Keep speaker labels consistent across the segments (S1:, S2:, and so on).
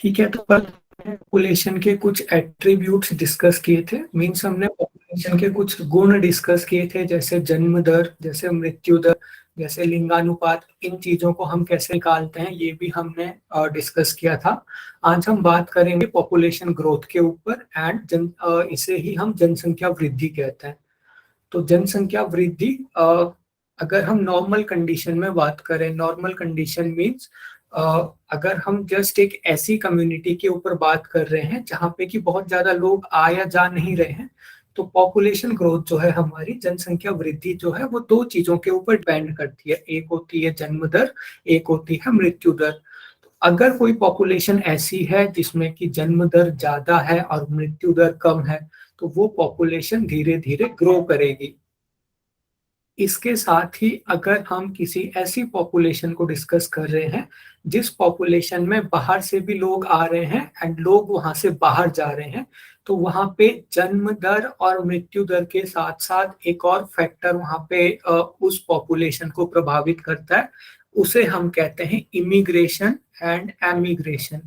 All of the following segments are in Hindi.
S1: ठीक है, तो कल पॉपुलेशन के कुछ एट्रीब्यूट्स डिस्कस किए थे। मीन्स हमने पॉपुलेशन के कुछ गुण डिस्कस किए थे, जैसे जन्म दर, जैसे मृत्यु दर, जैसे लिंगानुपात। इन चीजों को हम कैसे निकालते हैं ये भी हमने डिस्कस किया था। आज हम बात करेंगे पॉपुलेशन ग्रोथ के ऊपर इसे ही हम जनसंख्या वृद्धि कहते हैं। तो जनसंख्या वृद्धि, अगर हम नॉर्मल कंडीशन में बात करें, नॉर्मल कंडीशन मीन्स अगर हम जस्ट एक ऐसी कम्युनिटी के ऊपर बात कर रहे हैं जहाँ पे कि बहुत ज्यादा लोग आ या जा नहीं रहे हैं, तो पॉपुलेशन ग्रोथ जो है, हमारी जनसंख्या वृद्धि जो है, वो दो चीजों के ऊपर डिपेंड करती है। एक होती है जन्म दर, एक होती है मृत्यु दर। तो अगर कोई पॉपुलेशन ऐसी है जिसमें कि जन्म दर ज्यादा है और मृत्यु दर कम है, तो वो पॉपुलेशन धीरे धीरे ग्रो करेगी। इसके साथ ही अगर हम किसी ऐसी पॉपुलेशन को डिस्कस कर रहे हैं जिस पॉपुलेशन में बाहर से भी लोग आ रहे हैं एंड लोग वहां से बाहर जा रहे हैं, तो वहां पे जन्म दर और मृत्यु दर के साथ साथ एक और फैक्टर वहां पे उस पॉपुलेशन को प्रभावित करता है। उसे हम कहते हैं इमिग्रेशन एंड एमिग्रेशन।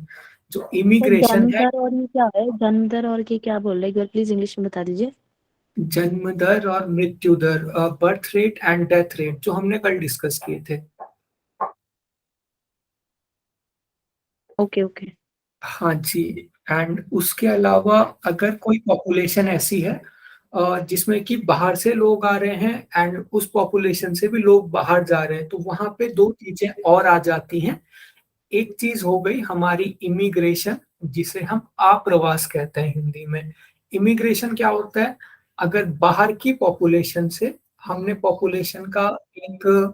S1: जो
S2: सर
S1: इमिग्रेशन
S2: जन्म
S1: है,
S2: दर और ये क्या है? जन्म दर और ये क्या बोल रहे हैं? एक बार प्लीज इंग्लिश में बता दीजिए।
S1: जन्म दर और मृत्यु दर, birth rate and death rate, जो हमने कल डिस्कस किए थे।
S2: Okay okay.
S1: हाँ जी। एंड उसके अलावा अगर कोई पॉपुलेशन ऐसी है जिसमें कि बाहर से लोग आ रहे हैं एंड उस पॉपुलेशन से भी लोग बाहर जा रहे हैं, तो वहां पे दो चीजें और आ जाती हैं। एक चीज हो गई हमारी इमिग्रेशन, जिसे हम आप्रवास कहते हैं हिंदी में। इमिग्रेशन क्या होता है? अगर बाहर की पॉपुलेशन से, हमने पॉपुलेशन का एक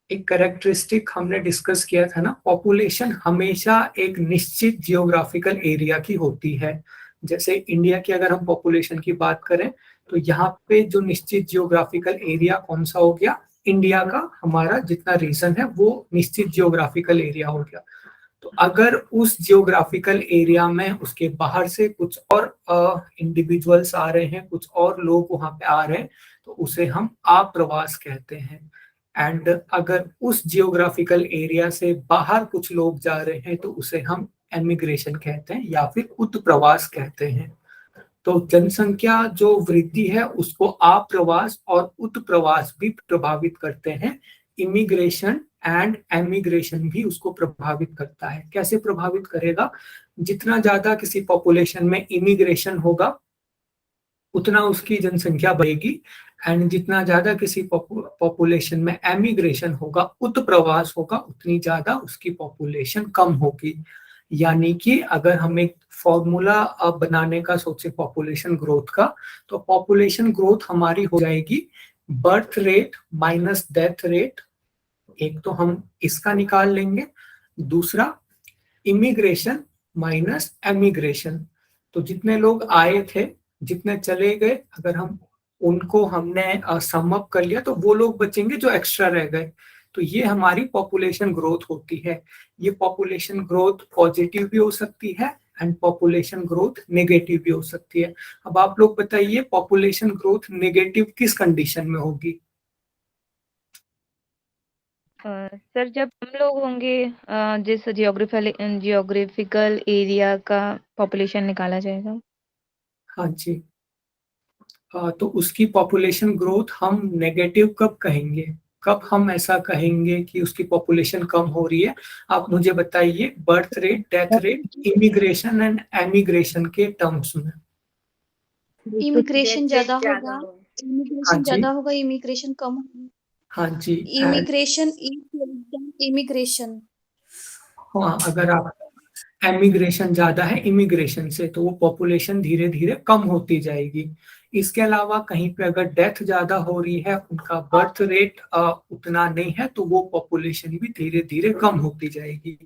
S1: एक करेक्टरिस्टिक हमने डिस्कस किया था ना, पॉपुलेशन हमेशा एक निश्चित जियोग्राफिकल एरिया की होती है। जैसे इंडिया की अगर हम पॉपुलेशन की बात करें, तो यहाँ पे जो निश्चित जियोग्राफिकल एरिया कौन सा हो गया? इंडिया का हमारा जितना रीजन है वो निश्चित जियोग्राफिकल एरिया हो गया। तो अगर उस जियोग्राफिकल एरिया में उसके बाहर से कुछ और इंडिविजुअल्स आ रहे हैं, कुछ और लोग वहां पे आ रहे हैं, तो उसे हम आप्रवास कहते हैं। एंड अगर उस जियोग्राफिकल एरिया से बाहर कुछ लोग जा रहे हैं, तो उसे हम एमिग्रेशन कहते हैं या फिर उत्प्रवास कहते हैं। तो जनसंख्या जो वृद्धि है उसको आप्रवास और उत्प्रवास भी प्रभावित करते हैं। इमिग्रेशन एंड एमिग्रेशन भी उसको प्रभावित करता है। कैसे प्रभावित करेगा? जितना ज्यादा किसी पॉपुलेशन में इमिग्रेशन होगा, उतना उसकी जनसंख्या बढ़ेगी। एंड जितना ज्यादा किसी पॉपुलेशन में एमिग्रेशन होगा, उत्प्रवास होगा, उतनी ज्यादा उसकी पॉपुलेशन कम होगी। यानी कि अगर हम एक फॉर्मूला बनाने का सोचे पॉपुलेशन ग्रोथ का, तो पॉपुलेशन ग्रोथ हमारी हो जाएगी birth rate minus death rate. एक तो हम इसका निकाल लेंगे, दूसरा इमिग्रेशन माइनस एमिग्रेशन। तो जितने लोग आए थे, जितने चले गए, अगर हम उनको हमने सम अप कर लिया, तो वो लोग बचेंगे जो एक्स्ट्रा रह गए। तो ये हमारी पॉपुलेशन ग्रोथ होती है। ये पॉपुलेशन ग्रोथ पॉजिटिव भी हो सकती है एंड पॉपुलेशन ग्रोथ नेगेटिव भी हो सकती है। अब आप लोग बताइए, पॉपुलेशन ग्रोथ नेगेटिव किस कंडीशन में होगी?
S2: सर जब हम लोग होंगे, जिस जियोग्राफिकल एरिया का पॉपुलेशन निकाला जाएगा।
S1: हाँ जी। तो उसकी पॉपुलेशन ग्रोथ हम नेगेटिव कब कहेंगे? कब हम ऐसा कहेंगे कि उसकी पॉपुलेशन कम हो रही है? आप मुझे बताइए, birth rate, death rate, immigration and emigration के टर्म्स में।
S3: इमिग्रेशन ज्यादा होगा,
S1: हाँ
S3: इमिग्रेशन
S1: जी।
S3: ज्यादा होगा, इमिग्रेशन कम होगा।
S1: हाँ जी। And
S3: immigration immigration.
S1: हाँ, अगर आप एमिग्रेशन ज्यादा है इमिग्रेशन से, तो वो पॉपुलेशन धीरे धीरे कम होती जाएगी। इसके अलावा कहीं पे अगर डेथ ज्यादा हो रही है, उनका बर्थ रेट उतना नहीं है, तो वो पॉपुलेशन भी धीरे धीरे कम होती जाएगी।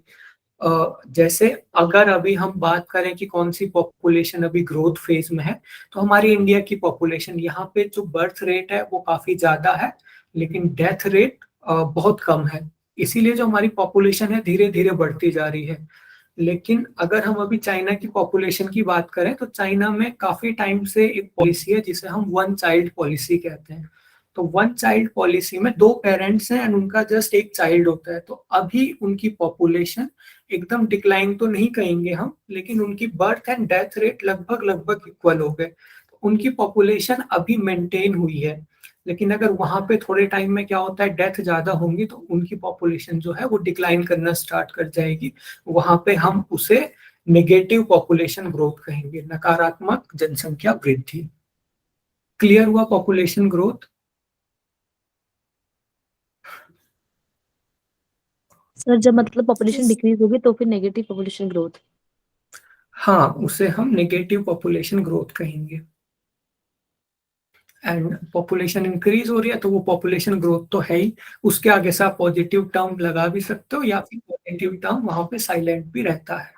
S1: जैसे अगर अभी हम बात करें कि कौन सी पॉपुलेशन अभी ग्रोथ फेज में है, तो हमारी इंडिया की पॉपुलेशन, यहाँ पे जो बर्थ रेट है वो काफी ज्यादा है, लेकिन डेथ रेट बहुत कम है। इसीलिए जो हमारी पॉपुलेशन है धीरे धीरे बढ़ती जा रही है। लेकिन अगर हम अभी चाइना की पॉपुलेशन की बात करें, तो चाइना में काफी टाइम से एक पॉलिसी है जिसे हम वन चाइल्ड पॉलिसी कहते हैं। तो वन चाइल्ड पॉलिसी में दो पेरेंट्स हैं एंड उनका जस्ट एक चाइल्ड होता है। तो अभी उनकी पॉपुलेशन एकदम डिक्लाइन तो नहीं कहेंगे हम, लेकिन उनकी बर्थ एंड डेथ रेट लगभग लगभग इक्वल हो गए। उनकी पॉपुलेशन अभी मेंटेन हुई है, लेकिन अगर वहां पे थोड़े टाइम में क्या होता है, डेथ ज्यादा होंगी तो उनकी पॉपुलेशन जो है वो डिक्लाइन करना स्टार्ट कर जाएगी। वहां पे हम उसे नेगेटिव पॉपुलेशन ग्रोथ कहेंगे, नकारात्मक जनसंख्या वृद्धि। क्लियर हुआ पॉपुलेशन ग्रोथ?
S4: सर जब मतलब पॉपुलेशन
S3: Yes.
S4: डिक्रीज होगी तो फिर नेगेटिव पॉपुलेशन ग्रोथ।
S1: हाँ, उसे हम नेगेटिव पॉपुलेशन ग्रोथ कहेंगे। एंड पॉपुलेशन इंक्रीज हो रही है तो वो पॉपुलेशन ग्रोथ तो है ही, उसके आगे से आप पॉजिटिव टर्म लगा भी सकते हो या फिर नेगेटिव टर्म वहां पे साइलेंट भी रहता है।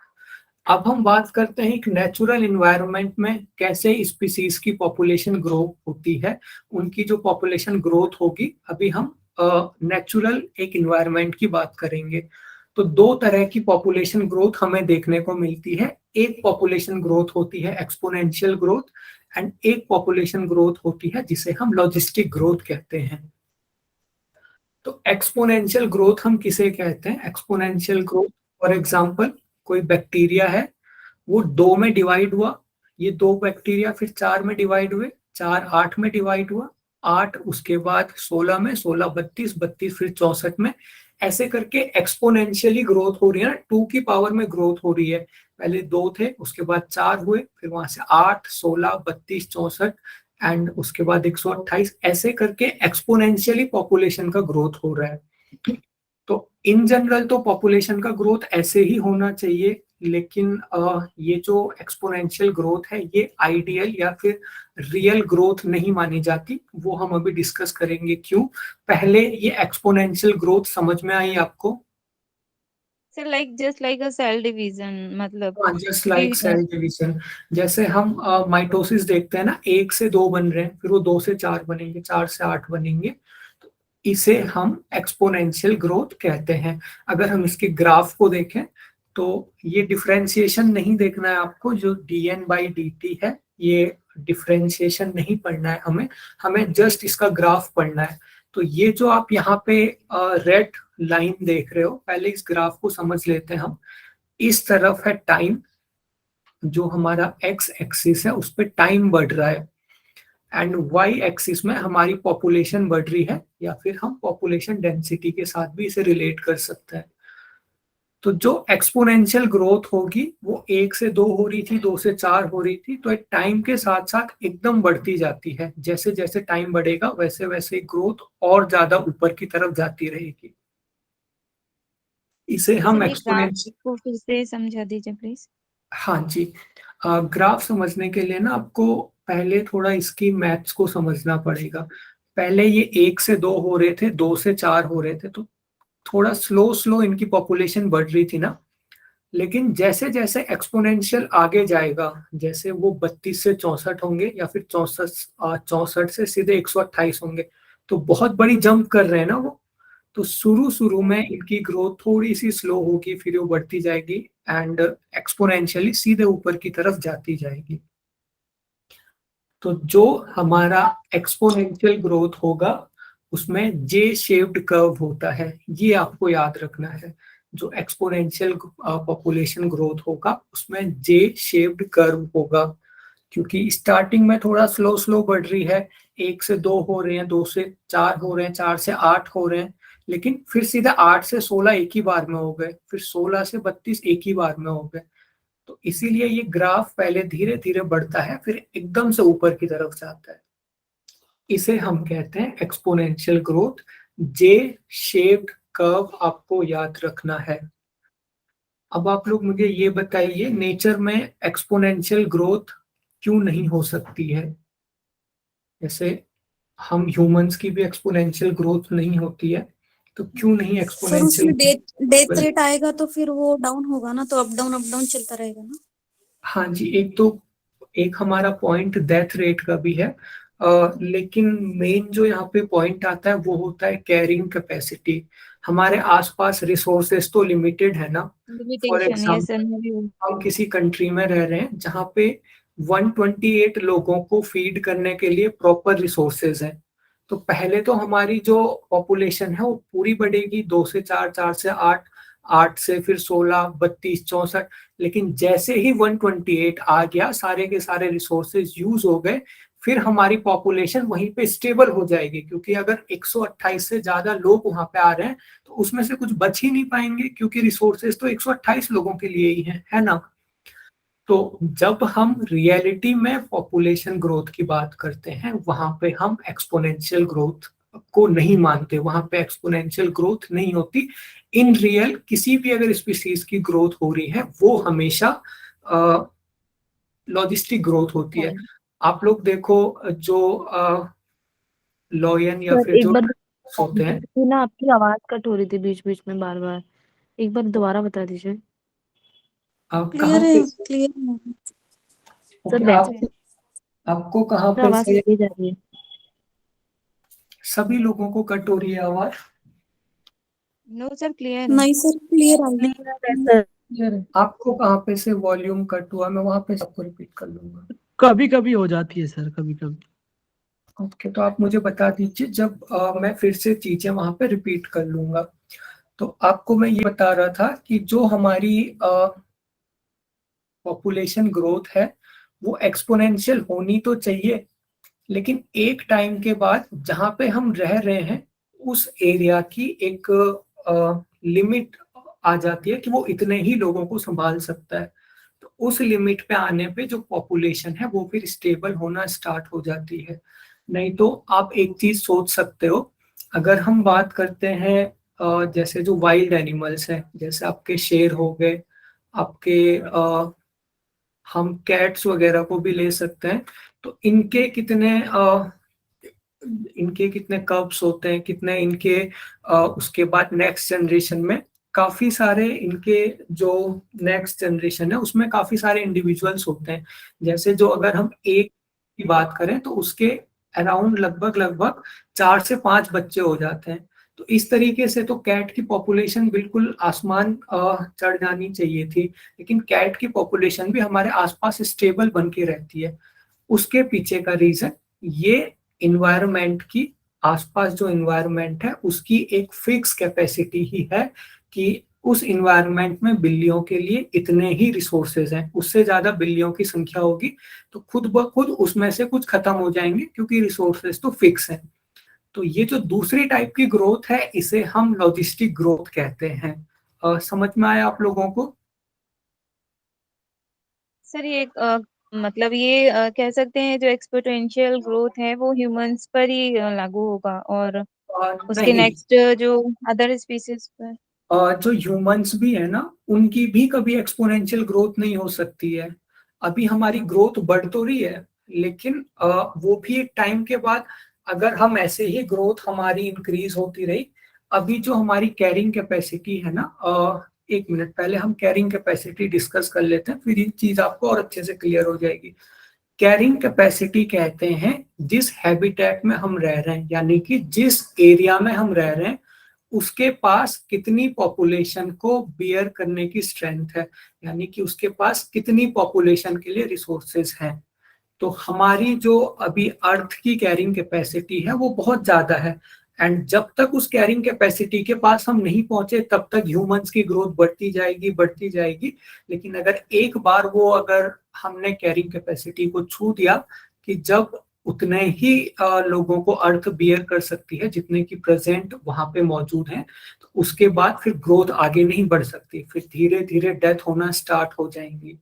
S1: अब हम बात करते हैं एक नेचुरल इन्वायरमेंट में कैसे स्पीसीज की पॉपुलेशन ग्रो होती है। उनकी जो पॉपुलेशन ग्रोथ होगी, अभी हम नेचुरल एक इन्वायरमेंट की बात करेंगे। तो दो तरह की पॉपुलेशन ग्रोथ हमें देखने को मिलती है। एक पॉपुलेशन ग्रोथ होती है एक्सपोनेंशियल ग्रोथ, एंड एक पॉपुलेशन ग्रोथ होती है जिसे हम लॉजिस्टिक ग्रोथ कहते हैं। तो एक्सपोनेंशियल ग्रोथ हम किसे कहते हैं? एक्सपोनेंशियल ग्रोथ, फॉर एग्जांपल कोई बैक्टीरिया है, वो 2 में डिवाइड हुआ, ये 2 बैक्टीरिया फिर 4 में डिवाइड हुए, 4 8 में डिवाइड हुआ, 8 उसके बाद 16 में, 16 32, 32 फिर 64 में, ऐसे करके एक्सपोनेंशियली ग्रोथ हो रही है ना, 2 की पावर में ग्रोथ हो रही है। पहले 2 थे, उसके बाद 4 हुए, फिर वहां से 8 16 32 64 एंड उसके बाद 128, ऐसे करके एक्सपोनेंशियली पॉपुलेशन का ग्रोथ हो रहा है। तो इन जनरल तो पॉपुलेशन का ग्रोथ ऐसे ही होना चाहिए, लेकिन ये जो एक्सपोनेंशियल ग्रोथ है ये आइडियल या फिर रियल ग्रोथ नहीं मानी जाती, वो हम अभी डिस्कस करेंगे क्यों। पहले ये एक्सपोनेंशियल ग्रोथ समझ में आई आपको?
S2: Sir just like a cell division, मतलब
S1: जस्ट लाइक सेल डिवीजन। जैसे हम माइटोसिस देखते हैं ना, 1 से 2 बन रहे हैं, फिर वो 2 से 4 बनेंगे, 4 से 8 बनेंगे, तो इसे हम एक्सपोनेंशियल ग्रोथ कहते हैं। अगर हम इसके ग्राफ को देखें तो ये डिफरेंशिएशन नहीं देखना है आपको, जो dn/dt है ये डिफरेंशिएशन नहीं पढ़ना है हमें, हमें जस्ट इसका ग्राफ पढ़ना है। तो ये जो आप यहाँ पे रेड लाइन देख रहे हो, पहले इस ग्राफ को समझ लेते हैं हम। इस तरफ है टाइम, जो हमारा एक्स एक्सिस है उस पर टाइम बढ़ रहा है, एंड वाई एक्सिस में हमारी पॉपुलेशन बढ़ रही है, या फिर हम पॉपुलेशन डेंसिटी के साथ भी इसे रिलेट कर सकते हैं। तो जो एक्सपोनेंशियल ग्रोथ होगी वो 1 से 2 हो रही थी, 2 से 4 हो रही थी, तो टाइम के साथ साथ एकदम बढ़ती जाती है। जैसे जैसे टाइम बढ़ेगा वैसे वैसे ग्रोथ और ज्यादा ऊपर की तरफ जाती रहेगी। इसे हम एक्सपोनेंशियल,
S2: को फिर से समझा दीजिए प्लीज।
S1: हाँ जी, ग्राफ समझने के लिए ना आपको पहले थोड़ा इसकी मैथ्स को समझना पड़ेगा। पहले ये 1 से 2 हो रहे थे, 2 से 4 हो रहे थे, तो थोड़ा स्लो स्लो इनकी पॉपुलेशन बढ़ रही थी ना। लेकिन जैसे जैसे एक्सपोनेंशियल आगे जाएगा, जैसे वो 32 से 64 होंगे या फिर 64 से सीधे 128 होंगे, तो बहुत बड़ी जंप कर रहे हैं ना वो। तो शुरू शुरू में इनकी ग्रोथ थोड़ी सी स्लो होगी, फिर वो बढ़ती जाएगी एंड एक्सपोनेंशियली सीधे ऊपर की तरफ जाती जाएगी। तो जो हमारा एक्सपोनेंशियल ग्रोथ होगा उसमें जे शेप्ड कर्व होता है, ये आपको याद रखना है। जो एक्सपोनेंशियल पॉपुलेशन ग्रोथ होगा उसमें जे शेप्ड कर्व होगा, क्योंकि स्टार्टिंग में थोड़ा स्लो स्लो बढ़ रही है, 1 से 2 हो रहे हैं, 2 से 4 हो रहे हैं, 4 से 8 हो रहे हैं, लेकिन फिर सीधा 8 से 16 एक ही बार में हो गए, फिर 16 से 32 एक ही बार में हो गए। तो इसीलिए ये ग्राफ पहले धीरे धीरे बढ़ता है, फिर एकदम से ऊपर की तरफ जाता है। इसे हम कहते हैं एक्सपोनेंशियल ग्रोथ। जे शेप्ड कर्व आपको याद रखना है। अब आप लोग मुझे ये बताइए, नेचर में एक्सपोनेंशियल ग्रोथ क्यों नहीं हो सकती है? जैसे हम ह्यूमंस की भी एक्सपोनेंशियल ग्रोथ नहीं होती है, तो क्यों नहीं
S3: सर
S1: एक्सपोनेंशियल?
S3: उसमें डेथ रेट आएगा तो फिर वो डाउन होगा ना, तो अप डाउन चलता रहेगा ना।
S1: हाँ जी, एक हमारा पॉइंट डेथ रेट का भी है, लेकिन मेन जो यहाँ पे पॉइंट आता है वो होता है कैरिंग कैपेसिटी। हमारे आसपास रिसोर्सेस तो लिमिटेड है ना। For
S2: limitation, yes sir.
S1: Example, हम किसी कंट्री में रह रहे हैं जहाँ पे 128 लोगों को फीड करने के लिए प्रॉपर रिसोर्सेज हैं। तो पहले तो हमारी जो पॉपुलेशन है वो पूरी बढ़ेगी, 2 से 4, 4 से 8, 8 से फिर 16, 32, 64, लेकिन जैसे ही 128 आ गया, सारे के सारे रिसोर्सेज यूज हो गए, फिर हमारी पॉपुलेशन वहीं पे स्टेबल हो जाएगी, क्योंकि अगर 128 से ज्यादा लोग वहां पे आ रहे हैं तो उसमें से कुछ बच ही नहीं पाएंगे, क्योंकि रिसोर्सेज तो 128 लोगों के लिए ही है ना। तो जब हम रियलिटी में पॉपुलेशन ग्रोथ की बात करते हैं, वहां पे हम एक्सपोनेंशियल ग्रोथ को नहीं मानते, वहां पे एक्सपोनेंशियल ग्रोथ नहीं होती। इन रियल किसी भी अगर स्पीसीज की ग्रोथ हो रही है, वो हमेशा लॉजिस्टिक ग्रोथ होती है। आप लोग देखो, जो लॉयन या
S4: सर
S1: फिर
S4: एक
S1: जो
S4: बार
S1: होते हैं,
S4: ना, आपकी आवाज कट हो रही थी बीच बीच में बार बार, एक बार दोबारा बता दीजिए।
S1: कहाँ
S3: क्लियर है,
S1: पे?
S3: क्लियर है।
S4: सर
S1: ओके,
S4: वैसे
S1: आपको कहाँ
S4: सर
S1: पे
S4: आवाज
S1: से
S4: चली जा रही है।
S1: सभी लोगों को कट हो रही है आवाज?
S2: नो सर, क्लियर है।
S3: नहीं सर, क्लियर आई है।
S4: सर
S1: आपको कहाँ पे से वॉल्यूम कट हुआ? मैं वहां पे सबको रिपीट कर लूंगा।
S5: कभी कभी हो जाती है सर, कभी कभी।
S1: ओके, तो आप मुझे बता दीजिए जब मैं फिर से चीजें वहां पे रिपीट कर लूंगा। तो आपको मैं ये बता रहा था कि जो हमारी पॉपुलेशन ग्रोथ है, वो एक्सपोनेंशियल होनी तो चाहिए, लेकिन एक टाइम के बाद जहां पे हम रह रहे हैं, उस एरिया की एक लिमिट आ जाती है कि वो इतने ही लोगों को संभाल सकता है। तो उस लिमिट पे आने पे जो पॉपुलेशन है वो फिर स्टेबल होना स्टार्ट हो जाती है। नहीं तो आप एक चीज सोच सकते हो, अगर हम बात करते हैं जैसे जो वाइल्ड एनिमल्स हैं, जैसे आपके शेर हो गए, आपके हम कैट्स वगैरह को भी ले सकते हैं। तो इनके कितने कब्स होते हैं, कितने इनके उसके बाद नेक्स्ट जनरेशन में काफी सारे इनके जो नेक्स्ट जनरेशन है उसमें काफी सारे इंडिविजुअल्स होते हैं। जैसे जो अगर हम एक की बात करें तो उसके अराउंड लगभग लगभग 4 से 5 बच्चे हो जाते हैं। तो इस तरीके से तो कैट की पॉपुलेशन बिल्कुल आसमान चढ़ जानी चाहिए थी, लेकिन कैट की पॉपुलेशन भी हमारे आसपास स्टेबल बन के रहती है। उसके पीछे का रीजन ये इन्वायरमेंट की, आसपास जो इन्वायरमेंट है उसकी एक फिक्स कैपेसिटी ही है कि उस इन्वायरमेंट में बिल्लियों के लिए इतने ही रिसोर्सेज हैं, उससे ज्यादा बिल्लियों की संख्या होगी तो खुद ब खुद उसमें से कुछ खत्म हो जाएंगे, क्योंकि रिसोर्सेज तो फिक्स हैं। तो ये जो दूसरी टाइप की ग्रोथ है, इसे हम लॉजिस्टिक ग्रोथ कहते हैं। समझ में आया आप लोगों को?
S2: सर ये मतलब ये कह सकते हैं जो एक्सपोनेंशियल ग्रोथ है वो ह्यूमंस पर ही लागू होगा, और उसके
S1: नहीं,
S2: नेक्स्ट जो अदर स्पीसीज पर।
S1: जो ह्यूमंस भी है ना, उनकी भी कभी एक्सपोनेंशियल ग्रोथ नहीं हो सकती है। अभी हमारी ग्रोथ बढ़ तो रही है, लेकिन वो भी एक टाइम के बाद, अगर हम ऐसे ही ग्रोथ हमारी इंक्रीज होती रही, अभी जो हमारी कैरिंग कैपेसिटी है ना, एक मिनट पहले हम कैरिंग कैपेसिटी डिस्कस कर लेते हैं, फिर ये चीज आपको और अच्छे से क्लियर हो जाएगी। कैरिंग कैपेसिटी कहते हैं जिस हैबिटेट में हम रह रहे हैं, यानी कि जिस एरिया में हम रह रहे हैं, उसके पास कितनी पॉपुलेशन को बियर करने की स्ट्रेंथ है, यानी कि उसके पास कितनी पॉपुलेशन के लिए रिसोर्सेज हैं। तो हमारी जो अभी अर्थ की कैरिंग कैपेसिटी है वो बहुत ज्यादा है, एंड जब तक उस कैरिंग कैपेसिटी के पास हम नहीं पहुंचे तब तक ह्यूमंस की ग्रोथ बढ़ती जाएगी, बढ़ती जाएगी। लेकिन अगर एक बार वो, अगर हमने कैरिंग कैपेसिटी को छू दिया कि जब उतने ही लोगों को अर्थ बियर कर सकती है जितने की प्रेजेंट वहां पे मौजूद हैं, तो उसके बाद फिर ग्रोथ आगे नहीं बढ़ सकती, फिर धीरे धीरे डेथ होना स्टार्ट हो जाएंगी।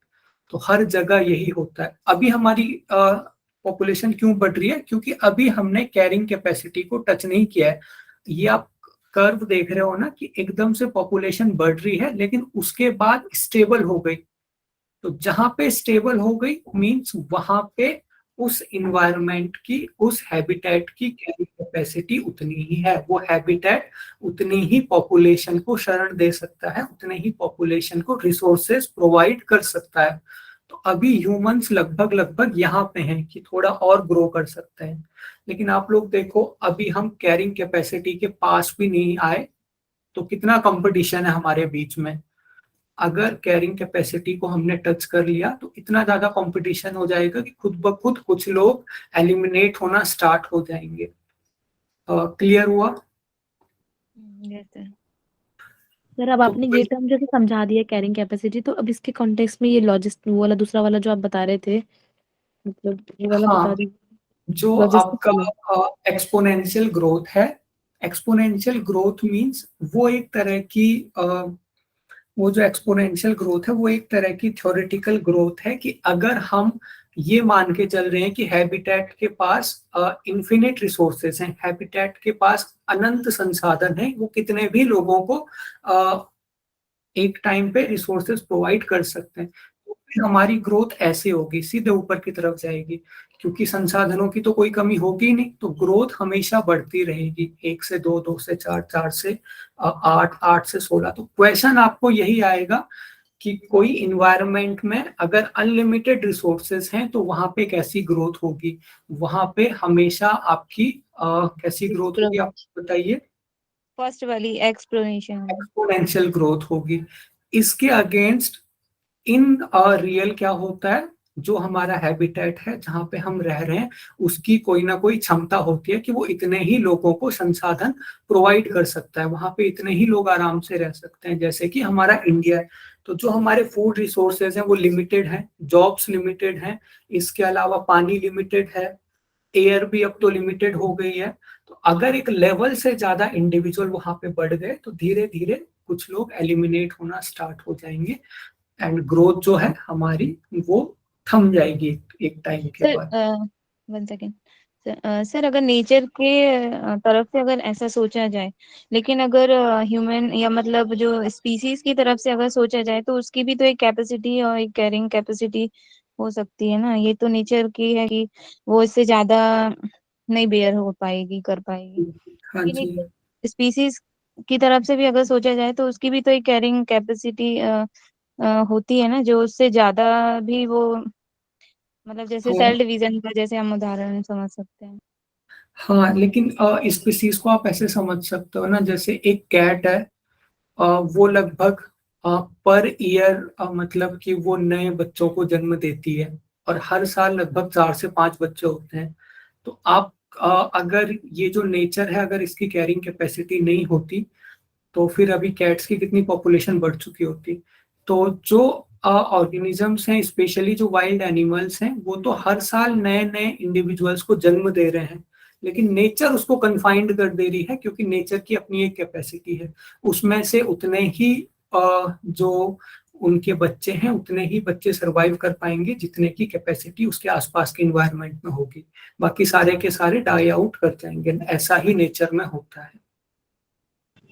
S1: तो हर जगह यही होता है। अभी हमारी पॉपुलेशन क्यों बढ़ रही है? क्योंकि अभी हमने कैरिंग कैपेसिटी को टच नहीं किया है। ये आप कर्व देख रहे हो ना कि एकदम से पॉपुलेशन बढ़ रही है लेकिन उसके बाद स्टेबल हो गई। तो जहां पे स्टेबल हो गई मींस वहां पे उस इन्वायरमेंट की, उस हैबिटेट की कैरिंग कैपेसिटी उतनी ही है। वो हैबिटेट उतनी ही पॉपुलेशन को शरण दे सकता है, उतने ही पॉपुलेशन को रिसोर्सेज प्रोवाइड कर सकता है। तो अभी ह्यूमंस लगभग लगभग यहाँ पे हैं कि थोड़ा और ग्रो कर सकते हैं, लेकिन आप लोग देखो अभी हम कैरिंग कैपेसिटी के पास भी नहीं आए, तो कितना कंपटीशन है हमारे बीच में। अगर कैरिंग कैपेसिटी को हमने टच कर लिया तो इतना ज्यादा कंपटीशन हो जाएगा कि खुद ब खुद कुछ लोग एलिमिनेट होना स्टार्ट हो जाएंगे। क्लियर हुआ?
S2: Yes sir.
S4: सर अब
S1: तो
S4: आपने ये टर्म जैसे समझा दिया कैरिंग कैपेसिटी, तो अब इसके कॉन्टेक्स्ट में ये लॉजिस्ट वो वाला दूसरा वाला जो आप बता रहे थे, मतलब वो वाला बता
S1: हाँ,
S4: दीजिए।
S1: जो
S4: लॉजिस्टिक
S1: आपका
S4: वाला।
S1: एक्सपोनेंशियल ग्रोथ है, एक्सपोनेंशियल ग्रोथ मींस वो एक तरह की वो जो एक्सपोनेंशियल ग्रोथ है वो एक तरह की थ्योरेटिकल ग्रोथ है कि अगर हम ये मान के चल रहे हैं कि हैबिटेट के पास इन्फिनिट रिसोर्सेज हैं, हैबिटेट के पास अनंत संसाधन है, वो कितने भी लोगों को एक टाइम पे रिसोर्सेज प्रोवाइड कर सकते हैं, तो फिर हमारी ग्रोथ ऐसे होगी, सीधे ऊपर की तरफ जाएगी, क्योंकि संसाधनों की तो कोई कमी होगी नहीं, तो ग्रोथ हमेशा बढ़ती रहेगी, 1 से 2, 2 से 4, 4 से 8, 8 से 16। तो क्वेश्चन आपको यही आएगा कि कोई इन्वायरमेंट में अगर अनलिमिटेड रिसोर्सेज हैं तो वहां पे कैसी ग्रोथ होगी, वहां पे हमेशा आपकी कैसी ग्रोथ होगी, आप बताइए।
S2: फर्स्ट वाली एक्सप्लोरेशन वाली।
S1: एक्सपोनेंशियल ग्रोथ होगी। इसके अगेंस्ट इन रियल क्या होता है, जो हमारा हैबिटेट है जहां पे हम रह रहे हैं, उसकी कोई ना कोई क्षमता होती है कि वो इतने ही लोगों को संसाधन प्रोवाइड कर सकता है, वहां पे इतने ही लोग आराम से रह सकते हैं। जैसे कि हमारा इंडिया है, तो जो हमारे फूड रिसोर्सेज हैं वो लिमिटेड हैं, जॉब्स लिमिटेड हैं, इसके अलावा पानी लिमिटेड है, एयर भी अब तो लिमिटेड हो गई है। तो अगर एक लेवल से ज्यादा इंडिविजुअल वहां पे बढ़ गए तो धीरे धीरे कुछ लोग एलिमिनेट होना स्टार्ट हो जाएंगे, एंड ग्रोथ जो है हमारी वो थम जाएगी एक टाइम के
S2: सर
S1: बाद।
S2: 1 सेकेंड। सर अगर नेचर के तरफ से अगर ऐसा सोचा जाए, लेकिन अगर ह्यूमन या मतलब जो स्पीसीज की तरफ से अगर सोचा जाए तो उसकी भी तो एक कैपेसिटी और एक कैरिंग कैपेसिटी हो सकती है ना। ये तो नेचर की है कि वो इससे ज्यादा नहीं बेयर हो पाएगी, कर पाएगी।
S1: हाँ
S2: लेकिन
S1: जी।
S2: एक स्पीसीज की तरफ से भी अगर सोचा जाए तो उसकी भी तो एक कैरिंग कैपेसिटी होती है ना, जो उससे ज्यादा भी वो, मतलब जैसे
S1: तो
S2: सेल डिवीजन का जैसे हम उदाहरण समझ सकते हैं।
S1: हाँ, लेकिन स्पीसीज को आप ऐसे समझ सकते हो ना, जैसे एक कैट है, वो लगभग पर ईयर मतलब कि वो नए बच्चों को जन्म देती है, और हर साल लगभग 4 से 5 बच्चे होते हैं। तो आप अगर ये जो नेचर है, अगर इसकी कैरिंग कैपेसिटी नहीं होती तो फिर अभी कैट्स की कितनी पॉपुलेशन बढ़ चुकी होती। तो जो ऑर्गेनिजम्स हैं, स्पेशली जो वाइल्ड एनिमल्स हैं, वो तो हर साल नए नए इंडिविजुअल्स को जन्म दे रहे हैं, लेकिन नेचर उसको कन्फाइंड कर दे रही है, क्योंकि नेचर की अपनी एक कैपेसिटी है, उसमें से उतने ही जो उनके बच्चे हैं उतने ही बच्चे सरवाइव कर पाएंगे जितने की कैपेसिटी उसके आसपास के इन्वायरमेंट में होगी, बाकी सारे के सारे डाई आउट कर जाएंगे। ऐसा ही नेचर में होता है।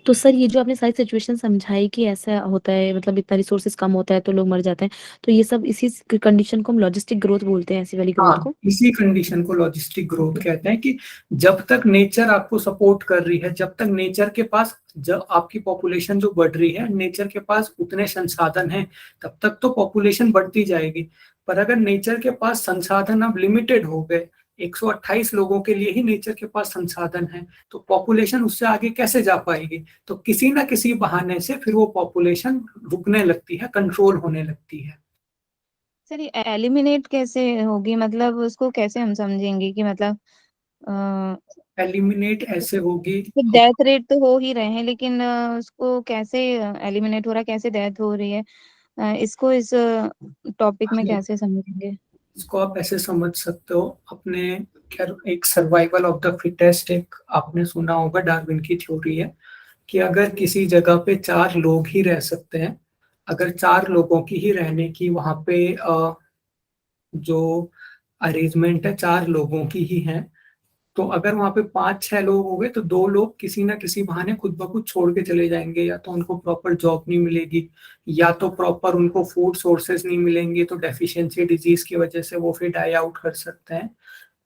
S4: तो सर ये जो आपने सारी सिचुएशन समझाई कि ऐसा होता है, मतलब इतना रिसोर्सेज कम होता है तो लोग मर जाते हैं, तो ये सब इसी कंडीशन को हम लॉजिस्टिक ग्रोथ बोलते हैं, ऐसी वाली ग्रोथ
S1: हाँ,
S4: को।
S1: इसी कंडीशन को लॉजिस्टिक ग्रोथ कहते हैं कि जब तक नेचर आपको सपोर्ट कर रही है, जब तक नेचर के पास, जब आपकी पॉपुलेशन जो बढ़ रही है, नेचर के पास उतने संसाधन हैं, तब तक तो पॉपुलेशन बढ़ती जाएगी। पर अगर नेचर के पास संसाधन अब लिमिटेड हो गए, 128 लोगों के लिए ही नेचर के पास संसाधन है, तो पॉपुलेशन उससे आगे कैसे जा पाएगी। तो किसी ना किसी बहाने से फिर वो पॉपुलेशन रुकने लगती है, कंट्रोल होने लगती है।
S2: सर ये एलिमिनेट कैसे होगी, मतलब उसको कैसे हम समझेंगे कि मतलब
S1: एलिमिनेट ऐसे होगी।
S2: डेथ रेट तो हो ही रहे हैं, लेकिन उसको कैसे एलिमिनेट हो रहा है, कैसे डेथ हो रही है, इसको इस टॉपिक में कैसे समझेंगे।
S1: इसको आप ऐसे समझ सकते हो अपने, खैर एक सर्वाइवल ऑफ द फिटेस्ट, एक आपने सुना होगा, डार्विन की थ्योरी है कि अगर किसी जगह पे 4 लोग ही रह सकते हैं, अगर 4 लोगों की ही रहने की वहां पे जो अरेंजमेंट है 4 लोगों की ही है, तो अगर वहां पे 5-6 लोग हो गए तो 2 लोग किसी ना किसी बहाने खुद ब खुद छोड़ के चले जाएंगे, या तो उनको प्रॉपर जॉब नहीं मिलेगी, या तो प्रॉपर उनको फूड सोर्सेज नहीं मिलेंगे, तो डेफिशिएंसी डिजीज की वजह से वो फिर डाई आउट कर सकते हैं।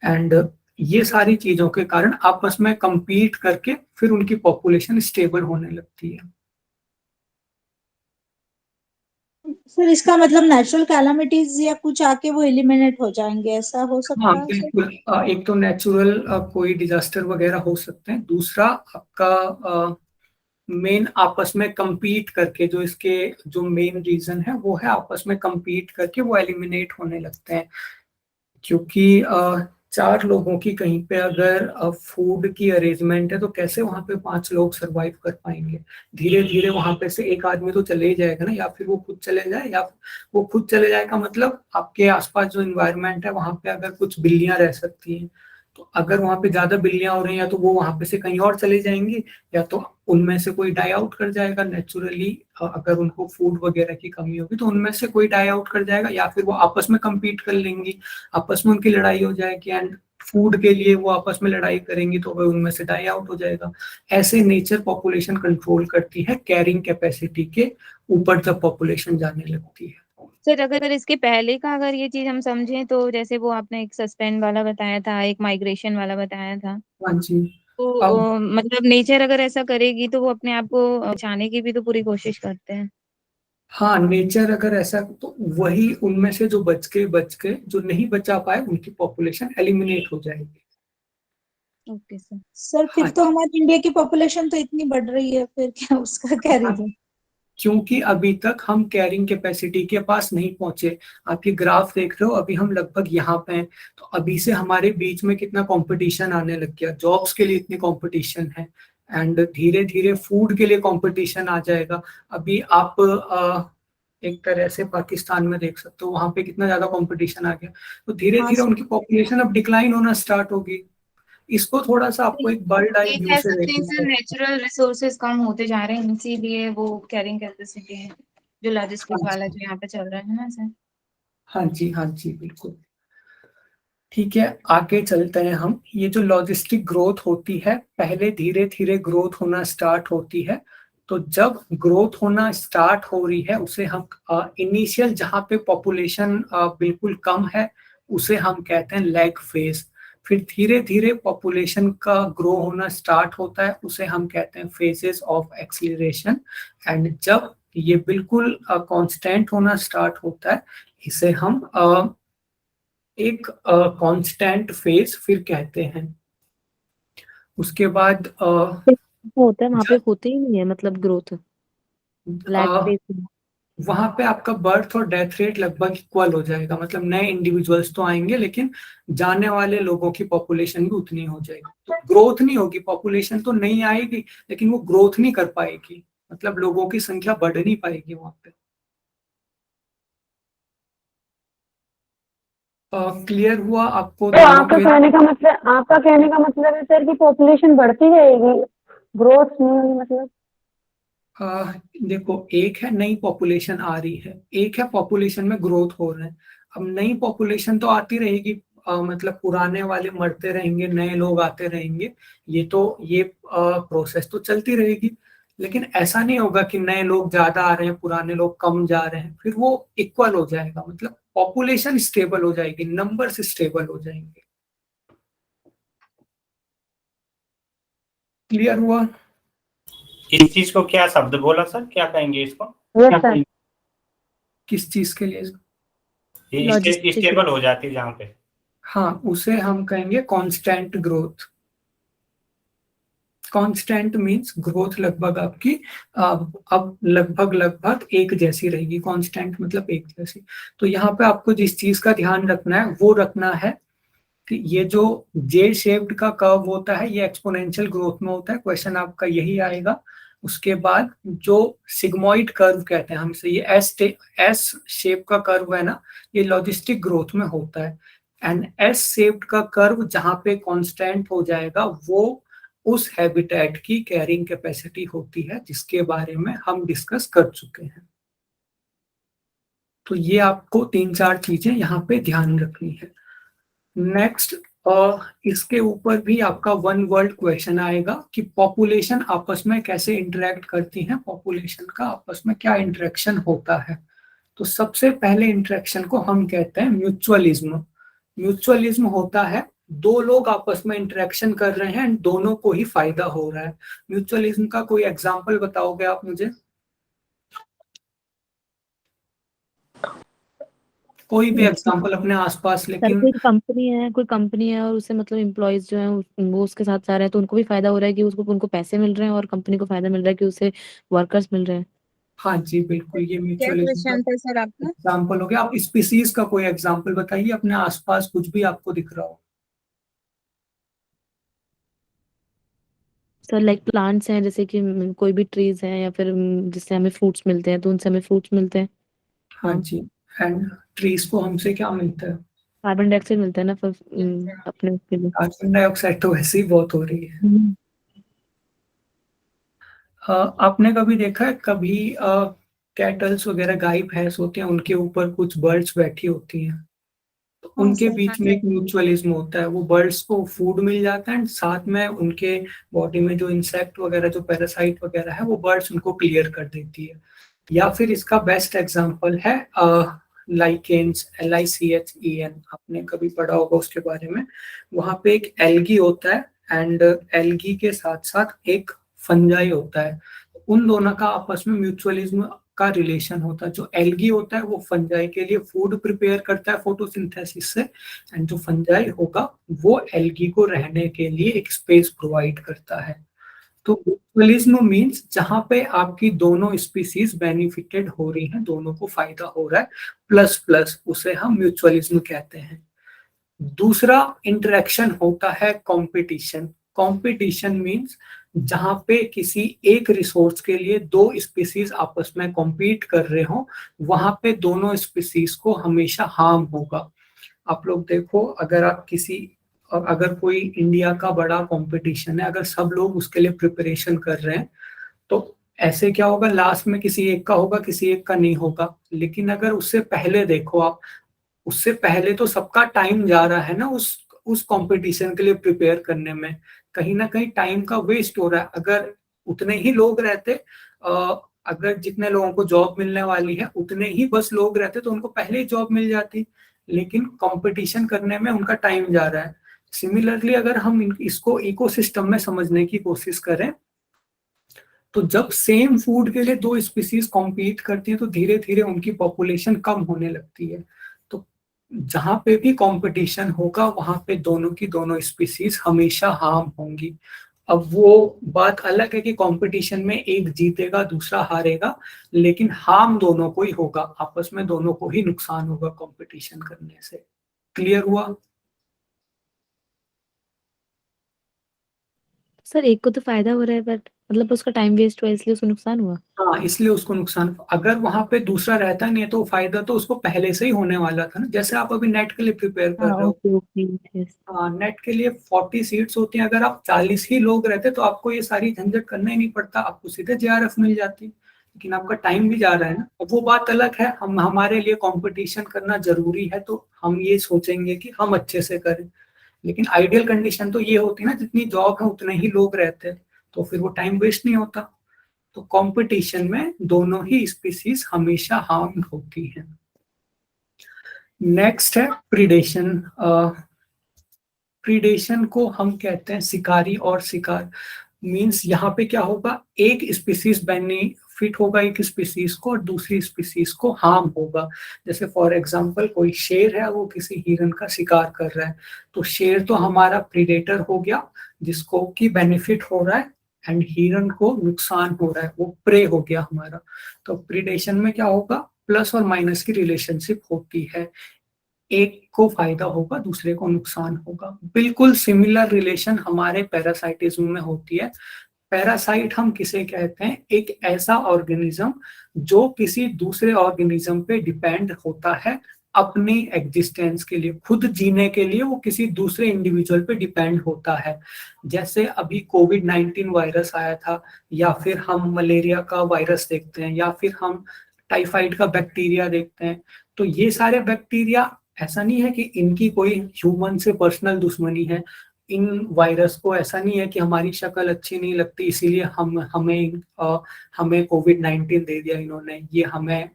S1: एंड ये सारी चीजों के कारण आपस में compete करके फिर उनकी पॉपुलेशन स्टेबल होने लगती है।
S6: सर इसका मतलब नेचुरल कैलामिटीज या कुछ आके वो एलिमिनेट हो जाएंगे, ऐसा हो
S1: हाँ
S6: सकता है सर?
S1: बिल्कुल, एक तो नेचुरल कोई डिजास्टर वगैरह हो सकते हैं, दूसरा आपका मेन आपस में compete करके, जो इसके जो मेन रीजन है वो है आपस में compete करके वो एलिमिनेट होने लगते हैं, क्योंकि 4 लोगों की कहीं पे अगर फूड की अरेंजमेंट है तो कैसे वहां पे 5 लोग सरवाइव कर पाएंगे? धीरे धीरे वहां पे से एक आदमी तो चले ही जाएगा ना, या फिर वो खुद चले जाए, या वो खुद चले जाएगा मतलब आपके आसपास जो इन्वायरमेंट है वहां पे अगर कुछ बिल्लियां रह सकती हैं, तो अगर वहां पे ज्यादा बिल्लियां हो रही हैं या तो वो वहां पे से कहीं और चले जाएंगी, या तो उनमें से कोई डाई आउट कर जाएगा नेचुरली। अगर उनको फूड वगैरह की कमी होगी तो उनमें से कोई डाई आउट कर जाएगा, या फिर वो आपस में compete कर लेंगी, आपस में उनकी लड़ाई हो जाएगी, एंड फूड के लिए वो आपस में लड़ाई करेंगी तो वह उनमें से डाई आउट हो जाएगा। ऐसे नेचर पॉपुलेशन कंट्रोल करती है कैरिंग कैपेसिटी के ऊपर जब पॉपुलेशन जाने लगती है।
S2: सर अगर इसके पहले का अगर ये चीज हम समझें तो जैसे वो आपने एक सस्पेंड वाला बताया था, एक माइग्रेशन वाला बताया था,
S1: हाँ जी।
S2: तो
S1: अब
S2: मतलब नेचर अगर ऐसा करेगी तो वो अपने आप को बचाने की भी तो पूरी कोशिश करते हैं।
S1: हाँ, नेचर अगर ऐसा तो वही उनमें से जो बच गए जो नहीं बचा पाए उनकी पॉपुलेशन एलिमिनेट हो जाएगी।
S2: Okay sir.
S6: सर फिर
S1: हाँ
S6: तो हमारी इंडिया की पॉपुलेशन तो इतनी बढ़ रही है, फिर क्या उसका क्या रीजन?
S1: क्योंकि अभी तक हम कैरिंग कैपेसिटी के पास नहीं पहुंचे। आप ये ग्राफ देख रहे हो, अभी हम लगभग यहाँ पे हैं, तो अभी से हमारे बीच में कितना कंपटीशन आने लग गया, जॉब्स के लिए इतनी कंपटीशन है, एंड धीरे धीरे फूड के लिए कंपटीशन आ जाएगा। अभी आप एक तरह से पाकिस्तान में देख सकते हो, वहां पे कितना ज्यादा कंपटीशन आ गया, तो धीरे
S6: हाँ
S1: धीरे
S6: सर।
S1: उनकी पॉपुलेशन अब डिक्लाइन होना स्टार्ट होगी। इसको थोड़ा सा आपको एक बर्ड आई
S2: ये
S1: व्यू
S2: कह
S1: से
S2: सकते हैं
S1: देखना
S2: सर,
S1: होगा।
S2: नेचुरल रिसोर्सेज कम होते जा रहे हैं इसीलिए वो कैरिंग कैपेसिटी है जो
S1: हाँ
S2: लॉजिस्टिक वाला
S1: जी,
S2: जो यहाँ पे चल रहा है ना सर।
S1: हाँ जी, हाँ जी, बिल्कुल। ठीक है, आगे चलते हैं हम। ये जो लॉजिस्टिक ग्रोथ होती है, पहले धीरे धीरे ग्रोथ होना स्टार्ट होती है। तो जब ग्रोथ होना स्टार्ट हो रही है उसे हम इनिशियल जहाँ पे पॉपुलेशन बिल्कुल कम है उसे हम कहते हैं लैग फेज। फिर धीरे धीरे पॉपुलेशन का ग्रो होना स्टार्ट होता है, उसे हम कहते हैं फेजेस ऑफ एक्सीलरेशन। एंड जब ये बिल्कुल कांस्टेंट होना स्टार्ट होता है, इसे हम एक कांस्टेंट फेज फिर कहते हैं। उसके बाद
S4: होता है वहां पे होते ही नहीं है मतलब ग्रोथ लैग फेज में।
S1: वहां पे आपका बर्थ और डेथ रेट लगभग इक्वल हो जाएगा, मतलब नए इंडिविजुअल्स तो आएंगे लेकिन जाने वाले लोगों की पॉपुलेशन भी उतनी हो जाएगी। तो ग्रोथ नहीं होगी, पॉपुलेशन तो नहीं आएगी लेकिन वो ग्रोथ नहीं कर पाएगी, मतलब लोगों की संख्या बढ़ नहीं पाएगी वहां पे। क्लियर हुआ आपको
S7: तो
S1: दोनों
S7: आपका
S1: के?
S7: कहने का मतलब है सर कि पॉपुलेशन बढ़ती रहेगी, ग्रोथ नहीं होगी मतलब?
S1: आ, देखो, एक है नई पॉपुलेशन आ रही है, एक है पॉपुलेशन में ग्रोथ हो रहा है। अब नई पॉपुलेशन तो आती रहेगी, मतलब पुराने वाले मरते रहेंगे, नए लोग आते रहेंगे, ये प्रोसेस तो चलती रहेगी। लेकिन ऐसा नहीं होगा कि नए लोग ज्यादा आ रहे हैं पुराने लोग कम जा रहे हैं, फिर वो इक्वल हो जाएगा, मतलब पॉपुलेशन स्टेबल हो जाएगी, नंबर्स स्टेबल हो जाएंगे। क्लियर हुआ?
S8: इस चीज को क्या शब्द बोला सर, क्या कहेंगे इसको?
S7: Yes sir.
S1: किस चीज के लिए?
S8: ये
S4: लॉजिस्टिक
S8: स्टेबल हो जाती है जहाँ पे?
S1: हाँ, उसे हम कहेंगे constant growth. Constant means growth लगभग आपकी अब लगभग लगभग एक जैसी रहेगी, कांस्टेंट मतलब एक जैसी। तो यहाँ पे आपको जिस चीज का ध्यान रखना है वो रखना है कि ये जो जे शेप्ड का कर्व होता है ये एक्सपोनेंशियल ग्रोथ में होता है, क्वेश्चन आपका यही आएगा। उसके बाद जो सिग्मोइड कर्व कहते हैं हम इसे, ये एस शेप का कर्व है ना, ये लॉजिस्टिक ग्रोथ में होता है। एंड एस शेप्ड का कर्व जहां पे कांस्टेंट हो जाएगा वो उस हैबिटेट की कैरिंग कैपेसिटी होती है जिसके बारे में हम डिस्कस कर चुके हैं। तो ये आपको 3-4 चीजें यहाँ पे ध्यान रखनी है। नेक्स्ट, इसके ऊपर भी आपका वन वर्ड क्वेश्चन आएगा कि पॉपुलेशन आपस में कैसे इंटरेक्ट करती हैं, पॉपुलेशन का आपस में क्या इंटरेक्शन होता है। तो सबसे पहले इंटरेक्शन को हम कहते हैं म्यूचुअलिज्म। म्यूचुअलिज्म होता है दो लोग आपस में इंटरेक्शन कर रहे हैं, दोनों को ही फायदा हो रहा है। म्यूचुअलिज्म का कोई एग्जांपल बताओगे आप मुझे? कोई भी एग्जांपल अपने आसपास,
S4: सर
S1: लेकिन
S4: कोई कंपनी है और उसे मतलब एम्प्लॉयज जो है वो उसके साथ जा रहे हैं तो उनको भी फायदा हो रहा है कि उसको उनको पैसे मिल रहे हैं और कंपनी को फायदा मिल रहा है कि उसे वर्कर्स मिल रहे हैं।
S1: हाँ जी बिल्कुल, ये
S2: क्या
S1: म्यूचुअलिज्म का
S2: क्वेश्चन था सर आपका?
S1: एग्जाम्पल हो गया। आप स्पीसीज का कोई एग्जाम्पल बताइए अपने आसपास, कुछ भी आपको दिख रहा हो।
S4: सर लाइक प्लांट्स हैं जैसे कि कोई भी ट्रीज हैं या फिर जिससे हमें फ्रूट्स मिलते हैं तो उनसे हमें फ्रूट्स मिलते हैं।
S1: हाँ जी। एंड ट्रीज को हमसे क्या मिलता है?
S4: कार्बन डाइऑक्साइड मिलता है ना फिर अपने उसके लिए।
S1: कार्बन डाइऑक्साइड तो वैसे ही बहुत हो रही है। आपने कभी देखा है कभी कैटल्स वगैरह गाय भैंस होते हैं उनके ऊपर कुछ बर्ड्स बैठी होती हैं, तो
S6: हाँ
S1: उनके
S6: सर।
S1: बीच में एक म्यूचुअलिज्म होता है, वो बर्ड्स को फूड मिल जाता है एंड साथ में उनके बॉडी में जो इंसेक्ट वगैरह जो पैरासाइट वगैरह है वो बर्ड्स उनको क्लियर कर देती है। या फिर इसका बेस्ट एग्जांपल है लाइकेन्स, LICHEN, आपने कभी पढ़ा होगा उसके बारे में। वहां पे एक एल्गी होता है एंड एल्गी के साथ साथ एक फंजाई होता है। उन दोनों का आपस में म्यूचुअलिज्म का रिलेशन होता है। जो एल्गी होता है वो फंजाई के लिए फूड प्रिपेयर करता है फोटोसिंथेसिस से, एंड जो फंजाई होगा वो एल्गी को रहने के लिए एक स्पेस प्रोवाइड करता है। तो म्यूचुअलिज्म मींस जहां पे आपकी दोनों स्पीसीज बेनिफिटेड हो रही हैं, दोनों को फायदा हो रहा है, प्लस प्लस, उसे हम म्यूचुअलिज्म कहते हैं। दूसरा इंटरेक्शन होता है कंपटीशन। कंपटीशन मींस जहां पे किसी एक रिसोर्स के लिए दो स्पीसीज आपस में कॉम्पीट कर रहे हो, वहां पे दोनों स्पीसीज को हमेशा हार्म होगा। आप लोग देखो, अगर कोई इंडिया का बड़ा कंपटीशन है, अगर सब लोग उसके लिए प्रिपरेशन कर रहे हैं, तो ऐसे क्या होगा, लास्ट में किसी एक का होगा, किसी एक का नहीं होगा। लेकिन अगर उससे पहले देखो आप, उससे पहले तो सबका टाइम जा रहा है ना उस कंपटीशन के लिए प्रिपेयर करने में, कहीं ना कहीं टाइम का वेस्ट हो रहा है। अगर उतने ही लोग रहते, अगर जितने लोगों को जॉब मिलने वाली है उतने ही बस लोग रहते तो उनको पहले ही जॉब मिल जाती, लेकिन कंपटीशन करने में उनका टाइम जा रहा है। सिमिलरली अगर हम इसको इकोसिस्टम में समझने की कोशिश करें, तो जब सेम फूड के लिए दो स्पीसीज कॉम्पीट करती है तो धीरे धीरे उनकी पॉपुलेशन कम होने लगती है। तो जहां पे भी कंपटीशन होगा वहां पे दोनों की दोनों स्पीसीज हमेशा हार्म होंगी। अब वो बात अलग है कि कंपटीशन में एक जीतेगा दूसरा हारेगा, लेकिन हार्म दोनों को ही होगा, आपस में दोनों को ही नुकसान होगा कंपटीशन करने से। क्लियर हुआ?
S4: सर एक को तो फायदा हो रहा है बट मतलब उसका टाइम वेस्ट हुआ इसलिए उसको नुकसान हुआ।
S1: हाँ, इसलिए उसको नुकसान। अगर वहां पे दूसरा रहता नहीं है तो फायदा तो उसको पहले से ही होने वाला था ना। जैसे आप अभी नेट के लिए प्रिपेयर कर
S4: हाँ
S1: रहे हो,
S4: ओके ओके यस।
S1: हाँ, नेट के लिए 40 सीट्स होती हैं, अगर आप 40 ही लोग रहते तो आपको ये सारी झंझट करना ही नहीं पड़ता, आपको सीधे JRF मिल जाती। लेकिन आपका टाइम भी जा रहा है ना। अब वो बात अलग है, हम हमारे लिए कंपटीशन करना जरूरी है तो हम ये सोचेंगे कि हम अच्छे से करें। लेकिन आइडियल कंडीशन तो ये होती है ना, जितनी जॉब है उतने ही लोग रहते, तो फिर वो टाइम वेस्ट नहीं होता। तो कंपटीशन में दोनों ही स्पीसीज हमेशा हार्म होती हैं। नेक्स्ट है प्रीडेशन। प्रीडेशन को हम कहते हैं शिकारी और शिकार। मींस यहाँ पे क्या होगा, एक स्पीसीज बेनिफिट होगा एक स्पीसीज को और दूसरी स्पीसीज को हार्म होगा। जैसे फॉर एग्जांपल कोई शेर है, वो किसी हिरन का शिकार कर रहा है, तो शेर तो हमारा प्रीडेटर हो गया जिसको की बेनिफिट हो रहा है, एंड हिरन को नुकसान हो रहा है, वो प्रे हो गया हमारा। तो प्रीडेशन में क्या होगा, प्लस और माइनस की रिलेशनशिप होती है, एक को फायदा होगा दूसरे को नुकसान होगा। बिल्कुल सिमिलर रिलेशन हमारे पैरासाइटिज्म में होती है। पैरासाइट हम किसे कहते हैं, एक ऐसा ऑर्गेनिज्म जो किसी दूसरे ऑर्गेनिज्म पे डिपेंड होता है अपनी एग्जिस्टेंस के लिए, खुद जीने के लिए वो किसी दूसरे इंडिविजुअल पे डिपेंड होता है। जैसे अभी कोविड-19 वायरस आया था, या फिर हम मलेरिया का वायरस देखते हैं, या फिर हम टाइफाइड का बैक्टीरिया देखते हैं। तो ये सारे बैक्टीरिया, ऐसा नहीं है कि इनकी कोई ह्यूमन से पर्सनल दुश्मनी है। इन वायरस को ऐसा नहीं है कि हमारी शक्ल अच्छी नहीं लगती इसीलिए हमें कोविड-19 दे दिया इन्होंने, ये हमें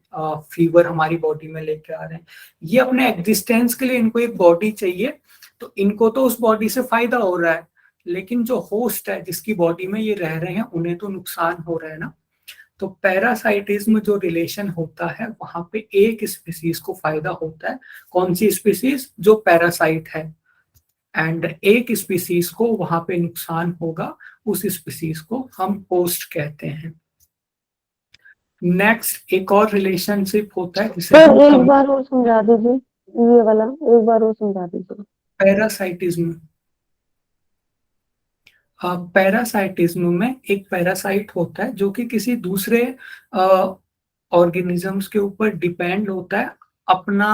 S1: फीवर हमारी बॉडी में लेके आ रहे हैं। ये अपने एग्जिस्टेंस के लिए इनको एक बॉडी चाहिए, तो इनको तो उस बॉडी से फायदा हो रहा है, लेकिन जो होस्ट है जिसकी बॉडी में ये रह रहे हैं उन्हें तो नुकसान हो रहा है ना। तो पैरासाइटिज्म जो रिलेशन होता है वहां पे एक स्पीसीज को फायदा होता है, कौन सी स्पीसीज, जो पैरासाइट है, एंड एक स्पीसीज को वहां पे नुकसान होगा, उस स्पीसीज को हम होस्ट कहते हैं। नेक्स्ट एक और रिलेशनशिप होता है जिसे
S7: सर
S1: हम
S7: एक बार और समझा दीजिए, ये वाला एक बार और समझा दीजिए।
S1: पैरासाइटिज्म। पैरासाइटिज्म में एक पैरासाइट होता है जो कि किसी दूसरे ऑर्गेनिजम्स के ऊपर डिपेंड होता है अपना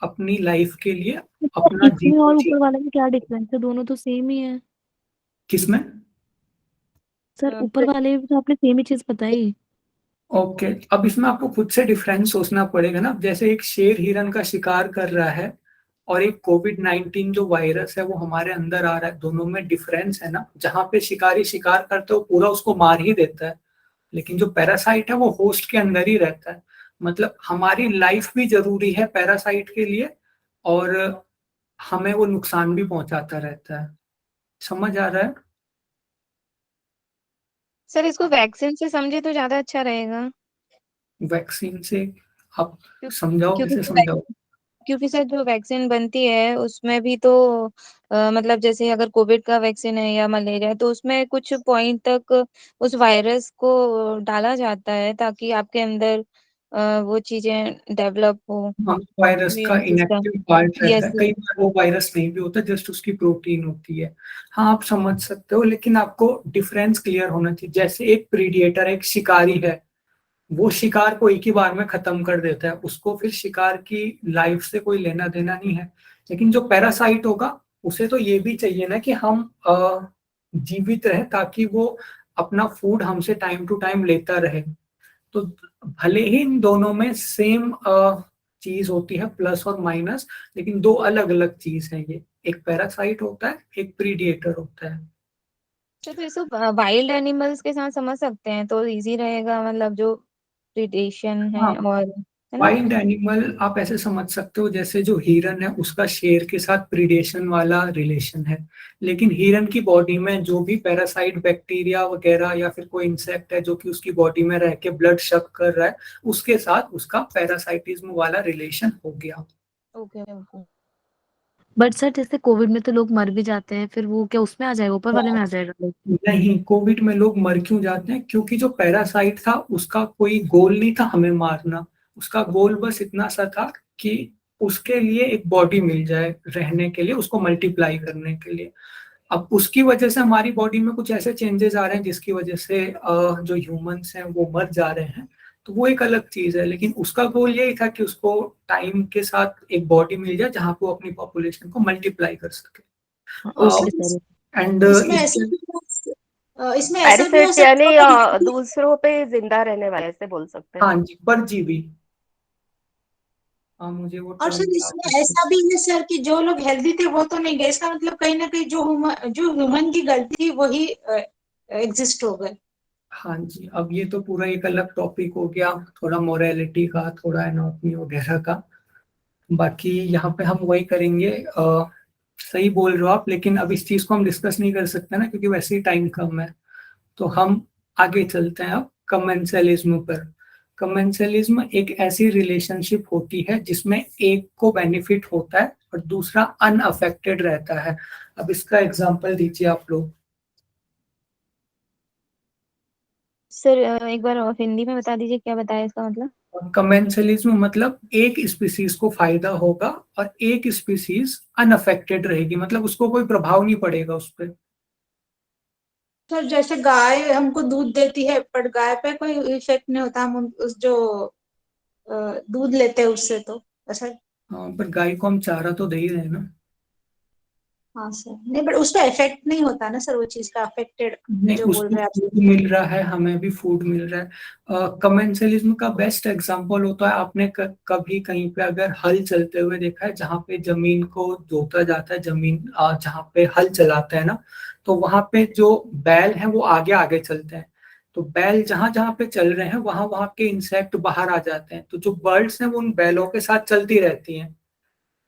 S1: अपनी लाइफ के लिए, अपना
S4: इसमें और
S1: जीवन।
S4: ऊपर वाले में क्या डिफरेंस है? दोनों तो सेम ही है
S1: किसमें?
S4: सर। ऊपर वाले में तो आपने सेम ही चीज बताई।
S1: ओके, अब इसमें आपको खुद से डिफरेंस सोचना पड़ेगा ना। जैसे एक शेर हिरन का शिकार कर रहा है और एक कोविड-19 जो वायरस है वो हमारे अंदर आ रहा है, दोनों में डिफरेंस है ना। जहाँ पे शिकारी शिकार करते हो पूरा उसको मार ही देता है, लेकिन जो पैरासाइट है वो होस्ट के अंदर ही रहता है। मतलब हमारी लाइफ भी जरूरी है पैरासाइट के लिए, और हमें वो नुकसान भी पहुंचाता रहता है। समझ आ रहा है?
S2: सर इसको वैक्सीन से समझे तो ज्यादा अच्छा रहेगा।
S1: वैक्सीन से आप
S2: क्यों-
S1: समझाओ,
S2: क्योंकि
S1: कैसे समझाओ?
S2: क्योंकि सर जो वैक्सीन बनती है उसमें भी तो मतलब जैसे अगर कोविड का वैक्सीन है या मलेरिया, तो उसमें कुछ पॉइंट तक उस वायरस को डाला जाता है ताकि आपके अंदर वो चीजें डेवलप हो,
S1: हाँ, वायरस का
S2: इम्यून सिस्टम।
S1: इनएक्टिव पार्ट रहता
S2: यस
S1: है, कई बार वो वायरस नहीं भी होता, जस्ट उसकी प्रोटीन होती है। हाँ, आप समझ सकते हो, लेकिन आपको डिफरेंस क्लियर होना चाहिए। जैसे एक प्रीडिएटर, एक शिकारी है, वो शिकार को एक ही बार में खत्म कर देता है, उसको फिर शिकार की लाइफ से कोई लेना देना नहीं है। लेकिन जो पैरासाइट होगा उसे तो ये भी चाहिए ना कि हम जीवित रहे, ताकि वो अपना फूड हमसे टाइम टू टाइम लेता रहे। तो भले ही इन दोनों में सेम चीज होती है, प्लस और माइनस, लेकिन दो अलग अलग चीज है ये। एक पैरासाइट होता है, एक प्रीडिएटर होता है।
S2: तो इसको वाइल्ड एनिमल्स के साथ समझ सकते हैं तो इजी रहेगा, मतलब जो प्रीडेशन
S1: हाँ,
S2: है और है ना।
S1: वाइल्ड एनिमल आप ऐसे समझ सकते हो जैसे जो हिरन है उसका शेर के साथ प्रीडेशन वाला रिलेशन है, लेकिन हिरन की बॉडी में जो भी पैरासाइट बैक्टीरिया वगैरह या फिर कोई इंसेक्ट है जो कि उसकी बॉडी में रह के ब्लड शक कर रहा है, उसके साथ उसका पैरासाइटिज्म वाला रिलेशन हो गया।
S2: Okay okay.
S4: बट सर जैसे कोविड में तो लोग मर भी जाते हैं, फिर वो क्या उसमें आ जाएगा, ऊपर वाले में आ जाएगा?
S1: नहीं, कोविड में लोग मर क्यों जाते हैं? क्योंकि जो पैरासाइट था उसका कोई गोल नहीं था हमें मारना। उसका गोल बस इतना सा था कि उसके लिए एक बॉडी मिल जाए रहने के लिए, उसको मल्टीप्लाई करने के लिए। अब उसकी वजह से हमारी बॉडी में कुछ ऐसे चेंजेस आ रहे हैं जिसकी वजह से जो ह्यूमंस हैं वो मर जा रहे हैं, तो वो एक अलग चीज है। लेकिन उसका गोल यही था कि उसको टाइम के साथ एक बॉडी मिल जाए जहाँ पे वो अपनी पॉपुलेशन को मल्टीप्लाई कर सके।
S4: Okay sir.
S1: एंड
S6: इसमें ऐसा भी इसमें ऐसा भी हो
S9: पैरासाइट
S6: सकता
S9: यानी
S6: है कि
S9: दूसरों पे जिंदा रहने वाले ऐसे बोल सकते हैं।
S1: हाँ जी, परजीवी। हाँ, मुझे वो
S6: और
S1: टर्म
S6: सर
S1: याद
S6: इसमें
S1: नहीं।
S6: ऐसा भी है सर कि जो लोग हेल्दी थे वो तो नहीं गए, इसका मतलब कहीं ना कहीं जो ह्यूमन की गलती थी वही एग्जिस्ट हो गए।
S1: हाँ जी, अब ये तो पूरा एक अलग टॉपिक हो गया, थोड़ा मोरालिटी का, थोड़ा एनाटॉमी वगैरह का। बाकी यहाँ पे हम वही करेंगे। सही बोल रहे हो आप, लेकिन अब इस चीज को हम डिस्कस नहीं कर सकते ना, क्योंकि वैसे ही टाइम कम है। तो हम आगे चलते हैं अब कमेंसलिज्म पर। कमेंसलिज्म एक ऐसी रिलेशनशिप होती है जिसमें एक को बेनिफिट होता है और दूसरा अनअफेक्टेड रहता है। अब इसका एग्जांपल दीजिए आप लोग।
S2: सर एक बार और हिंदी में बता दीजिए क्या बताया इसका मतलब।
S1: कमेंसलिज्म मतलब एक स्पीसीज को फायदा होगा और एक स्पीसीज अनअफेक्टेड रहेगी, मतलब उसको कोई प्रभाव नहीं पड़ेगा उस पर।
S6: सर जैसे गाय हमको दूध देती है पर गाय पे कोई इफेक्ट नहीं होता, हम उस जो दूध लेते हैं उससे तो ऐसा।
S1: हाँ, पर गाय को हम चारा तो दे ही रहे हैं ना।
S6: हाँ सर, नहीं बट उस पर इफेक्ट नहीं होता ना सर, वो चीज का अफेक्टेड
S1: नहीं,
S6: जो बोल
S1: उसको
S6: रहे हैं आप।
S1: फूड मिल रहा है, हमें भी फूड मिल रहा है। कमेंसलिज्म का बेस्ट एग्जांपल होता है, आपने कभी कहीं पे अगर हल चलते हुए देखा है, जहाँ पे जमीन को जोता जाता है, जमीन जहाँ पे हल चलाता है ना, तो वहां पे जो बैल है वो आगे आगे चलते हैं। तो बैल जहां जहां पे चल रहे हैं वहां वहां के इंसेक्ट बाहर आ जाते हैं, तो जो बर्ड्स हैं वो उन बैलों के साथ चलती रहती हैं।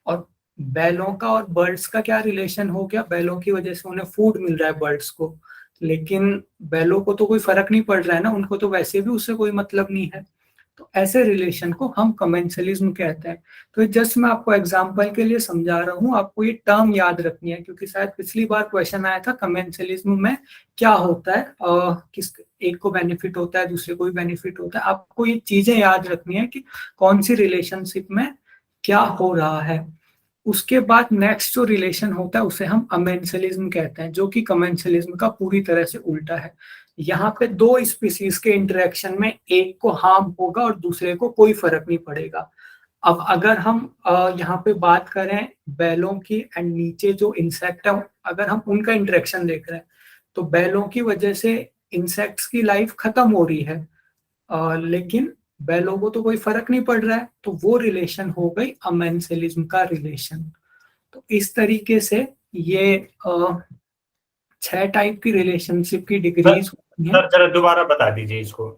S1: और बैलों का और बर्ड्स का क्या रिलेशन हो गया? बैलों की वजह से उन्हें फूड मिल रहा है बर्ड्स को, लेकिन बैलों को तो कोई फर्क नहीं पड़ रहा है ना, उनको तो वैसे भी उससे कोई मतलब नहीं है। तो ऐसे रिलेशन को हम कमेंसलिज्म कहते हैं। तो जस्ट मैं आपको एग्जांपल के लिए समझा रहा हूँ, आपको ये टर्म याद रखनी है, क्योंकि शायद पिछली बार क्वेश्चन आया था कमेंसलिज्म में क्या होता है, किस एक को बेनिफिट होता है, दूसरे को भी बेनिफिट होता है। आपको ये चीजें याद रखनी है कि कौन सी रिलेशनशिप में क्या हो रहा है। उसके बाद नेक्स्ट जो रिलेशन होता है उसे हम अमेंसलिज्म कहते हैं, जो कि कमेंसलिज्म का पूरी तरह से उल्टा है। यहाँ पे दो स्पीसीज के इंटरेक्शन में एक को हार्म होगा और दूसरे को कोई फर्क नहीं पड़ेगा। अब अगर हम यहाँ पे बात करें बैलों की एंड नीचे जो इंसेक्ट है, अगर हम उनका इंटरेक्शन देख रहे हैं तो बैलों की वजह से इंसेक्ट्स की लाइफ खत्म हो रही है, लेकिन बैलों को तो कोई फर्क नहीं पड़ रहा है, तो वो रिलेशन हो गई अमेंसलिज्म का रिलेशन। तो इस तरीके से ये 6 टाइप की रिलेशनशिप की डिग्रीज होती हैं।
S8: सर जरा दोबारा बता दीजिए इसको।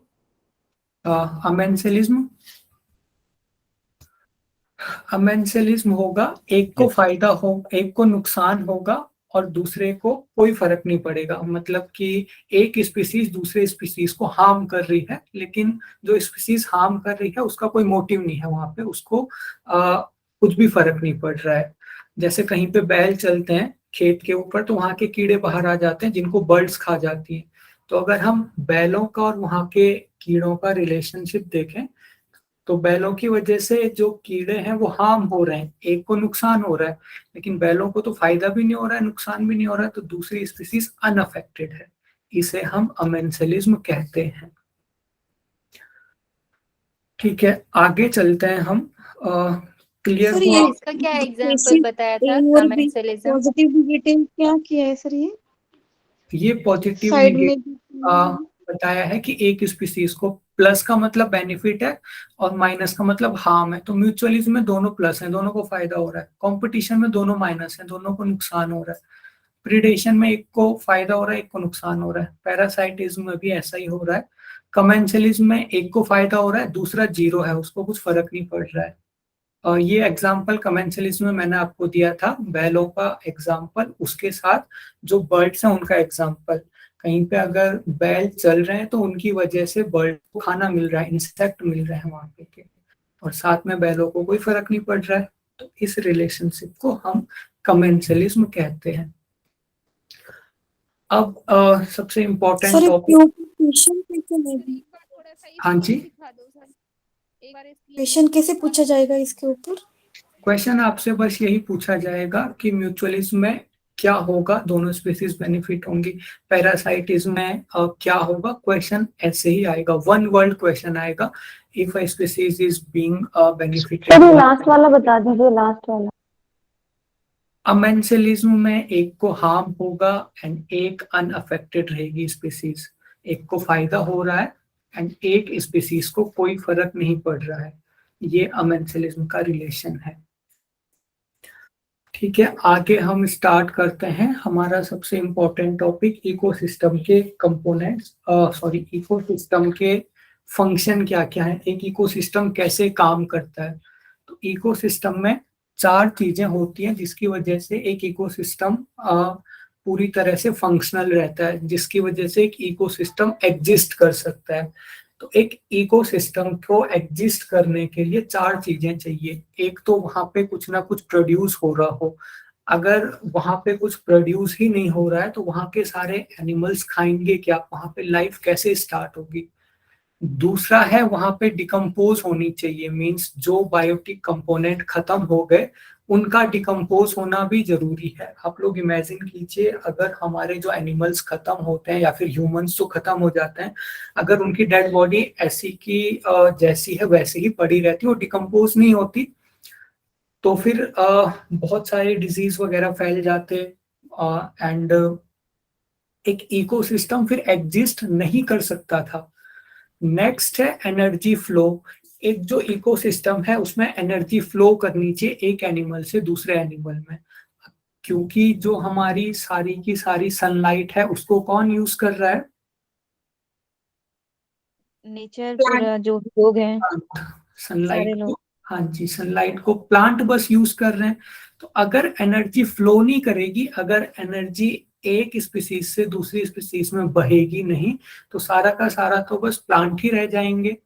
S1: अमेंसलिज्म होगा एक को फायदा हो, एक को नुकसान होगा और दूसरे को कोई फर्क नहीं पड़ेगा। मतलब कि एक स्पीसीज दूसरे स्पीसीज को हार्म कर रही है, लेकिन जो स्पीसीज हार्म कर रही है उसका कोई मोटिव नहीं है, वहां पे उसको कुछ भी फर्क नहीं पड़ रहा है। जैसे कहीं पे बैल चलते हैं खेत के ऊपर तो वहां के कीड़े बाहर आ जाते हैं जिनको बर्ड्स खा जाती हैं। तो अगर हम बैलों का और वहां के कीड़ों का रिलेशनशिप देखें तो बैलों की वजह से जो कीड़े हैं वो हार्म हो रहे हैं, एक को नुकसान हो रहा है, लेकिन बैलों को तो फायदा भी नहीं हो रहा है, नुकसान भी नहीं हो रहा है, तो दूसरी स्पीसीज अनअफेक्टेड है। इसे हम अमेंसलिज्म कहते हैं। ठीक है, आगे चलते हैं हम। क्लियर
S3: सर
S1: हुआ?
S3: ये
S9: इसका क्या एग्जांपल बताया था कमेंसलिज्म?
S3: पॉजिटिव नेगेटिव क्या किया है सर?
S1: ये पॉजिटिव
S3: साइड में
S1: बताया है कि एक स्पीसीज को प्लस का मतलब बेनिफिट है और माइनस का मतलब हार्म है। तो म्यूचुअलिज्म में दोनों प्लस हैं, दोनों को फायदा हो रहा है। कंपटीशन में दोनों माइनस हैं, दोनों को नुकसान हो रहा है। प्रीडेशन में एक को फायदा हो रहा है, एक को नुकसान हो रहा है। पैरासाइटिज्म में भी ऐसा ही हो रहा है। कमेंसलिज्म में एक को फायदा हो रहा है, दूसरा जीरो है, उसको कुछ फर्क नहीं पड़ रहा है। और ये एग्जाम्पल कमेंसलिज्म में मैंने आपको दिया था, बैलों का एग्जाम्पल, उसके साथ जो बर्ड्स हैं उनका एग्जाम्पल। कहीं पे अगर बैल चल रहे हैं तो उनकी वजह से बर्ड को खाना मिल रहा है, इंसेक्ट मिल रहे हैं वहां पे के, और साथ में बैलों को कोई फर्क नहीं पड़ रहा है। तो इस रिलेशनशिप को हम कमेंसलिज्म कहते हैं। अब सबसे इम्पोर्टेंट टॉपिक, हाँ जी,
S3: क्वेश्चन कैसे पूछा जाएगा इसके ऊपर?
S1: क्वेश्चन आपसे बस यही पूछा जाएगा कि म्यूचुअलिज्म में क्या होगा, दोनों स्पीसीज बेनिफिट होंगी। पैरासाइटिज्म में क्या होगा, क्वेश्चन ऐसे ही आएगा, वन वर्ड क्वेश्चन आएगा, if a species is being benefited.
S7: Last वाला बता दीजिए, लास्ट वाला।
S1: अमेंसलिज्म में एक को हार्म होगा एंड एक अनअफेक्टेड रहेगी स्पीसीज। एक को फायदा हो रहा है एंड एक स्पीसीज को कोई फर्क नहीं पड़ रहा है। ये अमेंसलिज्म का रिलेशन है। ठीक है, आगे हम स्टार्ट करते हैं हमारा सबसे इम्पोर्टेंट टॉपिक, इकोसिस्टम के कंपोनेंट्स, इकोसिस्टम के फंक्शन क्या क्या है, एक इकोसिस्टम कैसे काम करता है। तो इकोसिस्टम में 4 चीजें होती हैं जिसकी वजह से एक इकोसिस्टम पूरी तरह से फंक्शनल रहता है, जिसकी वजह से एक इकोसिस्टम एग्जिस्ट कर सकता है। तो एक इकोसिस्टम को एग्जिस्ट करने के लिए 4 चीजें चाहिए। एक तो वहां पे कुछ ना कुछ प्रोड्यूस हो रहा हो। अगर वहां पे कुछ प्रोड्यूस ही नहीं हो रहा है तो वहां के सारे एनिमल्स खाएंगे क्या, वहां पे लाइफ कैसे स्टार्ट होगी। दूसरा है वहां पे डिकम्पोज होनी चाहिए, मींस जो बायोटिक कंपोनेंट खत्म हो गए उनका डिकम्पोज होना भी जरूरी है। आप लोग इमेजिन कीजिए, अगर हमारे जो एनिमल्स खत्म होते हैं या फिर ह्यूमंस जो खत्म हो जाते हैं, अगर उनकी डेड बॉडी ऐसी की जैसी है वैसे ही पड़ी रहती, वो डिकम्पोज नहीं होती, तो फिर बहुत सारे डिजीज वगैरह फैल जाते एंड एक इकोसिस्टम फिर एग्जिस्ट नहीं कर सकता था। नेक्स्ट है एनर्जी फ्लो। एक जो इकोसिस्टम है उसमें एनर्जी फ्लो करनी चाहिए एक एनिमल से दूसरे एनिमल में, क्योंकि जो हमारी सारी की सारी सनलाइट है उसको कौन यूज कर रहा है,
S2: नेचर पूरा जो भी लोग हैं,
S1: सनलाइट
S2: सारे लोग।
S1: को, हाँ जी, सनलाइट को प्लांट बस यूज कर रहे हैं। तो अगर एनर्जी फ्लो नहीं करेगी, अगर एनर्जी एक स्पीसीज से दूसरी स्पीसीज में बहेगी नहीं, तो सारा का सारा तो बस प्लांट ही रह जाएंगे।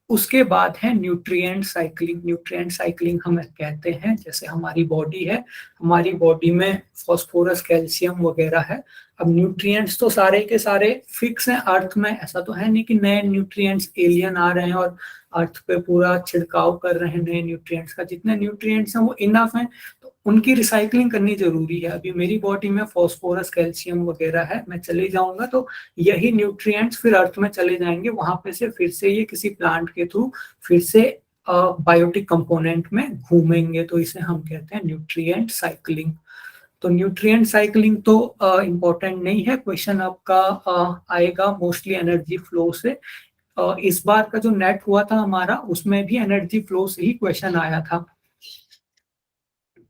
S1: उसके बाद है न्यूट्रिएंट साइक्लिंग। न्यूट्रिएंट साइक्लिंग हम कहते हैं, जैसे हमारी बॉडी है, हमारी बॉडी में फास्फोरस, कैल्शियम वगैरह है। अब न्यूट्रिएंट्स तो सारे के सारे फिक्स हैं अर्थ में, ऐसा तो है नहीं कि नए न्यूट्रिएंट्स एलियन आ रहे हैं और अर्थ पे पूरा छिड़काव कर रहे हैं नए न्यूट्रिएंट्स का। जितने न्यूट्रिएंट्स हैं वो इनफ हैं, तो उनकी रिसाइकलिंग करनी जरूरी है। अभी मेरी बॉडी में फॉस्फोरस, कैल्शियम वगैरह है, मैं चले जाऊंगा तो यही न्यूट्रिएंट्स फिर अर्थ में चले जाएंगे, वहां पे से फिर से ये किसी प्लांट के थ्रू फिर से बायोटिक कंपोनेंट में घूमेंगे, तो इसे हम कहते हैं न्यूट्रिएंट साइक्लिंग। तो न्यूट्रिएंट साइक्लिंग तो इम्पोर्टेंट नहीं है, क्वेश्चन आपका आएगा मोस्टली एनर्जी फ्लो से। इस बार का जो नेट हुआ था हमारा, उसमें भी एनर्जी फ्लो से ही क्वेश्चन आया था।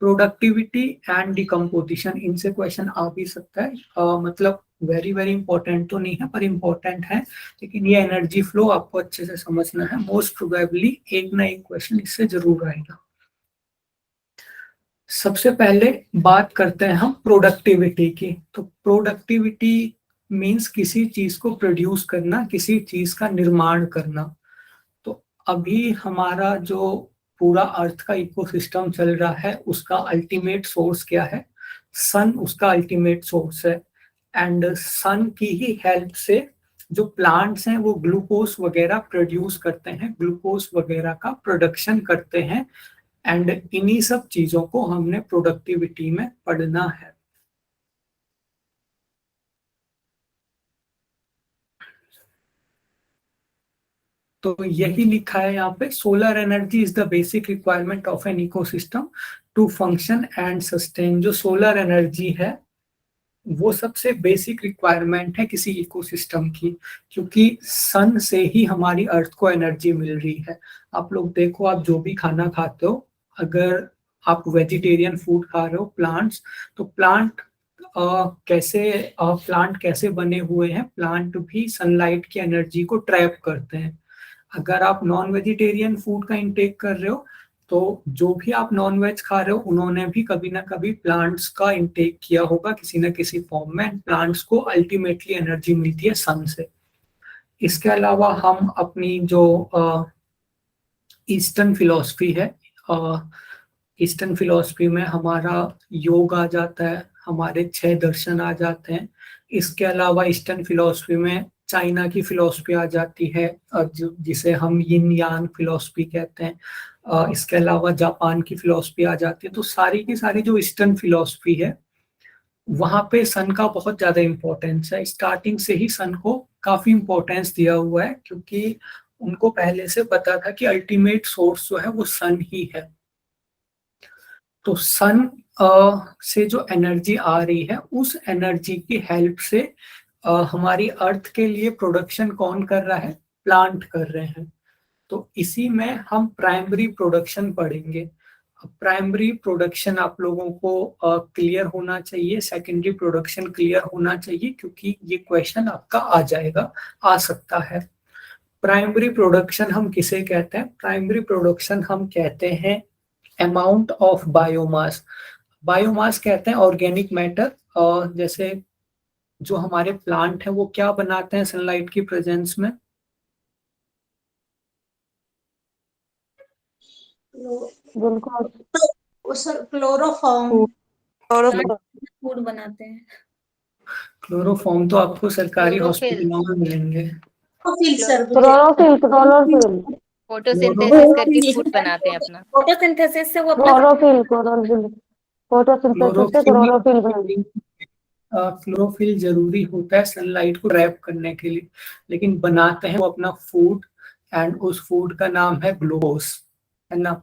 S1: प्रोडक्टिविटी एंड डिकम्पोजिशन, इनसे क्वेश्चन आ भी सकता है, मतलब वेरी वेरी इंपॉर्टेंट तो नहीं है पर इंपॉर्टेंट है, लेकिन ये एनर्जी फ्लो आपको अच्छे से समझना है। मोस्ट प्रोबेबली एक ना एक क्वेश्चन इससे जरूर आएगा। सबसे पहले बात करते हैं हम प्रोडक्टिविटी की। तो प्रोडक्टिविटी मीन्स किसी चीज को प्रोड्यूस करना, किसी चीज का निर्माण करना। तो अभी हमारा जो पूरा अर्थ का इकोसिस्टम चल रहा है, उसका अल्टीमेट सोर्स क्या है? सन उसका अल्टीमेट सोर्स है। एंड सन की ही हेल्प से जो प्लांट्स हैं वो ग्लूकोज वगैरह प्रोड्यूस करते हैं, ग्लूकोज वगैरह का प्रोडक्शन करते हैं। एंड इन्हीं सब चीजों को हमने प्रोडक्टिविटी में पढ़ना है। तो यही लिखा है यहाँ पे, solar energy is the basic requirement of an ecosystem to function and sustain. जो सोलर एनर्जी है वो सबसे बेसिक रिक्वायरमेंट है किसी इकोसिस्टम की, क्योंकि सन से ही हमारी अर्थ को एनर्जी मिल रही है। आप लोग देखो, आप जो भी खाना खाते हो, अगर आप वेजिटेरियन फूड खा रहे हो, प्लांट्स, तो प्लांट कैसे बने हुए हैं? प्लांट भी सनलाइट की एनर्जी को ट्रैप करते हैं। अगर आप नॉन वेजिटेरियन फूड का इंटेक कर रहे हो, तो जो भी आप नॉन वेज खा रहे हो, उन्होंने भी कभी ना कभी प्लांट्स का इंटेक किया होगा किसी ना किसी फॉर्म में। प्लांट्स को अल्टीमेटली एनर्जी मिलती है सन से। इसके अलावा हम अपनी जो ईस्टर्न फिलॉसफी है, ईस्टर्न फिलॉसफी में हमारा योग आ जाता है, हमारे 6 दर्शन आ जाते हैं। इसके अलावा ईस्टर्न फिलॉसफी में चाइना की फिलॉसफी आ जाती है, जिसे हम यिन यांग फिलॉसफी कहते हैं। इसके अलावा जापान की फिलॉसफी आ जाती है। तो सारी की सारी जो ईस्टर्न फिलॉसफी है, वहां पे सन का बहुत ज्यादा इंपॉर्टेंस है। स्टार्टिंग से ही सन को काफी इंपॉर्टेंस दिया हुआ है, क्योंकि उनको पहले से पता था कि अल्टीमेट सोर्स जो है वो सन ही है। तो सन से जो एनर्जी आ रही है, उस एनर्जी की हेल्प से हमारी अर्थ के लिए प्रोडक्शन कौन कर रहा है? प्लांट कर रहे हैं। तो इसी में हम प्राइमरी प्रोडक्शन पढ़ेंगे। प्राइमरी प्रोडक्शन आप लोगों को क्लियर होना चाहिए, सेकेंडरी प्रोडक्शन क्लियर होना चाहिए, क्योंकि ये क्वेश्चन आपका आ जाएगा, आ सकता है। प्राइमरी प्रोडक्शन हम किसे कहते हैं? प्राइमरी प्रोडक्शन हम कहते हैं अमाउंट ऑफ बायोमास। बायोमास कहते हैं ऑर्गेनिक मैटर, जैसे जो हमारे प्लांट हैं वो क्या बनाते हैं सनलाइट की प्रेजेंस में?
S6: क्लोरोफॉर्म
S3: फूड बनाते हैं।
S1: क्लोरोफॉर्म तो आपको सरकारी
S9: क्लोरोफिल।
S1: हॉस्पिटलों में मिलेंगे।
S9: फोटोसिंथेसिस करके फूड बनाते हैं अपना।
S3: फोटोसिंथेसिस से वो अपना
S1: क्लोरोफिल जरूरी होता है सनलाइट को ट्रैप करने के लिए, लेकिन बनाते हैं वो अपना फूड, एंड उस फूड का नाम है ग्लूकोज, है ना।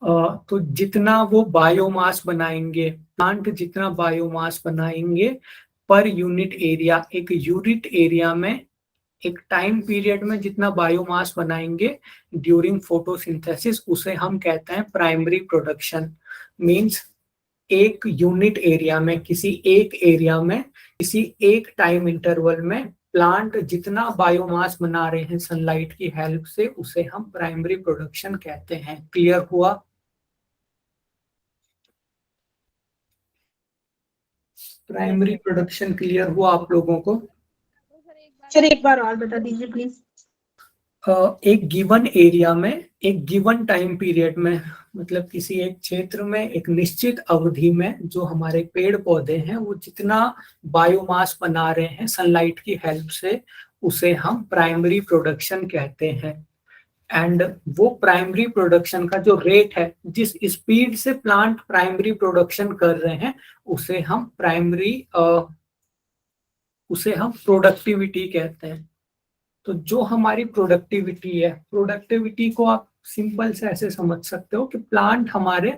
S1: तो जितना वो बायोमास बनाएंगे, प्लांट जितना बायोमास बनाएंगे पर यूनिट एरिया, एक यूनिट एरिया में एक टाइम पीरियड में जितना बायोमास बनाएंगे ड्यूरिंग फोटोसिंथेसिस, उसे हम कहते हैं प्राइमरी प्रोडक्शन। मींस एक यूनिट एरिया में, किसी एक एरिया में, किसी एक टाइम इंटरवल में प्लांट जितना बायोमास बना रहे हैं सनलाइट की हेल्प से, उसे हम प्राइमरी प्रोडक्शन कहते हैं। क्लियर हुआ? प्राइमरी प्रोडक्शन क्लियर हुआ आप लोगों को?
S6: सर एक बार और बता दीजिए प्लीज।
S1: एक गिवन एरिया में, एक गिवन टाइम पीरियड में, मतलब किसी एक क्षेत्र में एक निश्चित अवधि में जो हमारे पेड़ पौधे हैं वो जितना बायोमास बना रहे हैं सनलाइट की हेल्प से, उसे हम प्राइमरी प्रोडक्शन कहते हैं। एंड वो प्राइमरी प्रोडक्शन का जो रेट है, जिस स्पीड से प्लांट प्राइमरी प्रोडक्शन कर रहे हैं, उसे हम प्रोडक्टिविटी कहते हैं। तो जो हमारी प्रोडक्टिविटी है, प्रोडक्टिविटी को आप सिंपल से ऐसे समझ सकते हो कि प्लांट हमारे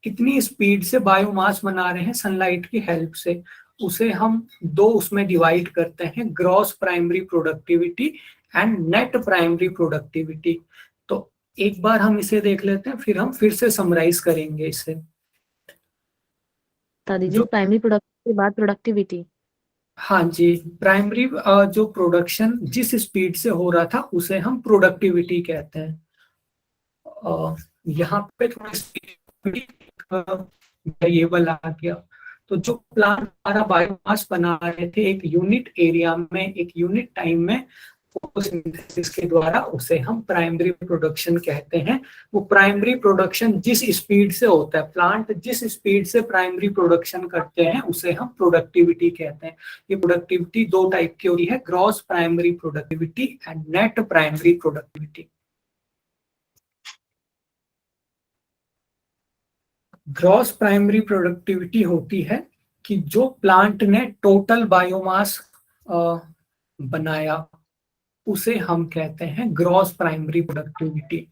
S1: कितनी स्पीड से बायोमास बना रहे हैं सनलाइट की हेल्प से, उसे हम दो उसमें डिवाइड करते हैं, gross primary productivity and net primary productivity. तो एक बार हम इसे देख लेते हैं, फिर हम फिर से समराइज करेंगे इसे।
S4: बता दीजिए प्राइमरी प्रोडक्ट के बाद प्रोडक्टिविटी।
S1: हाँ जी, प्राइमरी जो प्रोडक्शन जिस स्पीड से हो रहा था उसे हम प्रोडक्टिविटी कहते हैं। यहाँ पे थोड़ी वेरिएबल आ गया। तो जो प्लांट हमारा बायोमास बना रहे थे एक यूनिट एरिया में, एक यूनिट टाइम में, फोटोसिंथेसिस के द्वारा, उसे हम प्राइमरी प्रोडक्शन कहते हैं। वो प्राइमरी प्रोडक्शन जिस स्पीड से होता है, प्लांट जिस स्पीड से प्राइमरी प्रोडक्शन करते हैं, उसे हम प्रोडक्टिविटी कहते हैं। ये प्रोडक्टिविटी दो टाइप की होती है, gross primary productivity and net primary productivity. Gross primary productivity होती है कि जो प्लांट ने टोटल बायोमास बनाया, उसे हम कहते हैं ग्रॉस प्राइमरी प्रोडक्टिविटी।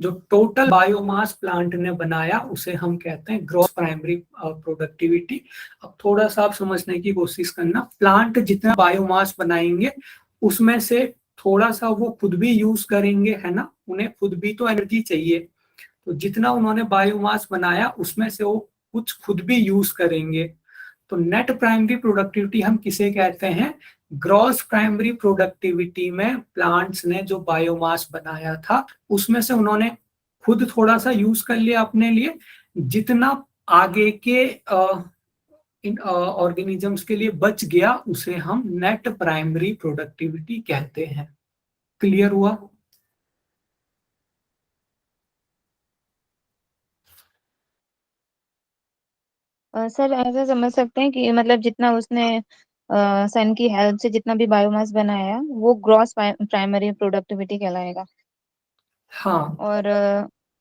S1: जो टोटल बायोमास प्लांट ने बनाया उसे हम कहते हैं ग्रॉस प्राइमरी प्रोडक्टिविटी। अब थोड़ा सा आप समझने की कोशिश करना, प्लांट जितना बायोमास बनाएंगे उसमें से थोड़ा सा वो खुद भी यूज करेंगे, है ना, उन्हें खुद भी तो एनर्जी चाहिए। तो जितना उन्होंने बायोमास बनाया उसमें से वो कुछ खुद भी यूज करेंगे। तो नेट प्राइमरी प्रोडक्टिविटी हम किसे कहते हैं? ग्रॉस प्राइमरी प्रोडक्टिविटी में प्लांट्स ने जो बायोमास बनाया था उसमें से उन्होंने खुद थोड़ा सा यूज कर लिया अपने लिए, जितना आगे के ऑर्गेनिजम्स के लिए बच गया उसे हम नेट प्राइमरी प्रोडक्टिविटी कहते हैं। क्लियर हुआ?
S2: सर ऐसा समझ सकते हैं कि मतलब जितना उसने सन की हेल्प से जितना भी बायोमास बनाया वो ग्रॉस प्राइमरी प्रोडक्टिविटी कहलाएगा।
S1: हाँ,
S2: और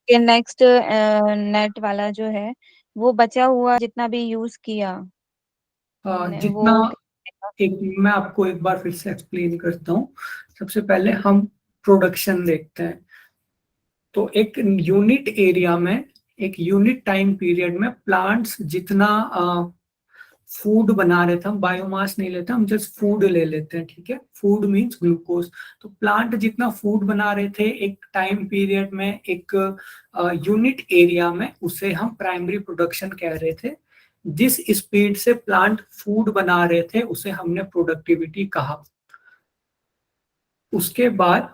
S2: ये नेक्स्ट नेट वाला जो है वो बचा हुआ जितना भी यूज किया हमने
S1: जितना,
S2: वो
S1: एक मैं आपको एक बार फिर से एक्सप्लेन करता हूँ। सबसे पहले हम प्रोडक्शन देखते हैं। तो एक यूनिट एरिया में, एक यूनिट टाइम पीरियड में प्लांट्स जितना फूड बना रहे थे, हम बायोमास नहीं लेते, हम जस्ट फूड ले लेते हैं, ठीक है, फूड मींस ग्लूकोज। तो प्लांट जितना फूड बना रहे थे एक टाइम पीरियड में, एक यूनिट एरिया में, उसे हम प्राइमरी प्रोडक्शन कह रहे थे। जिस स्पीड से प्लांट फूड बना रहे थे उसे हमने प्रोडक्टिविटी कहा। उसके बाद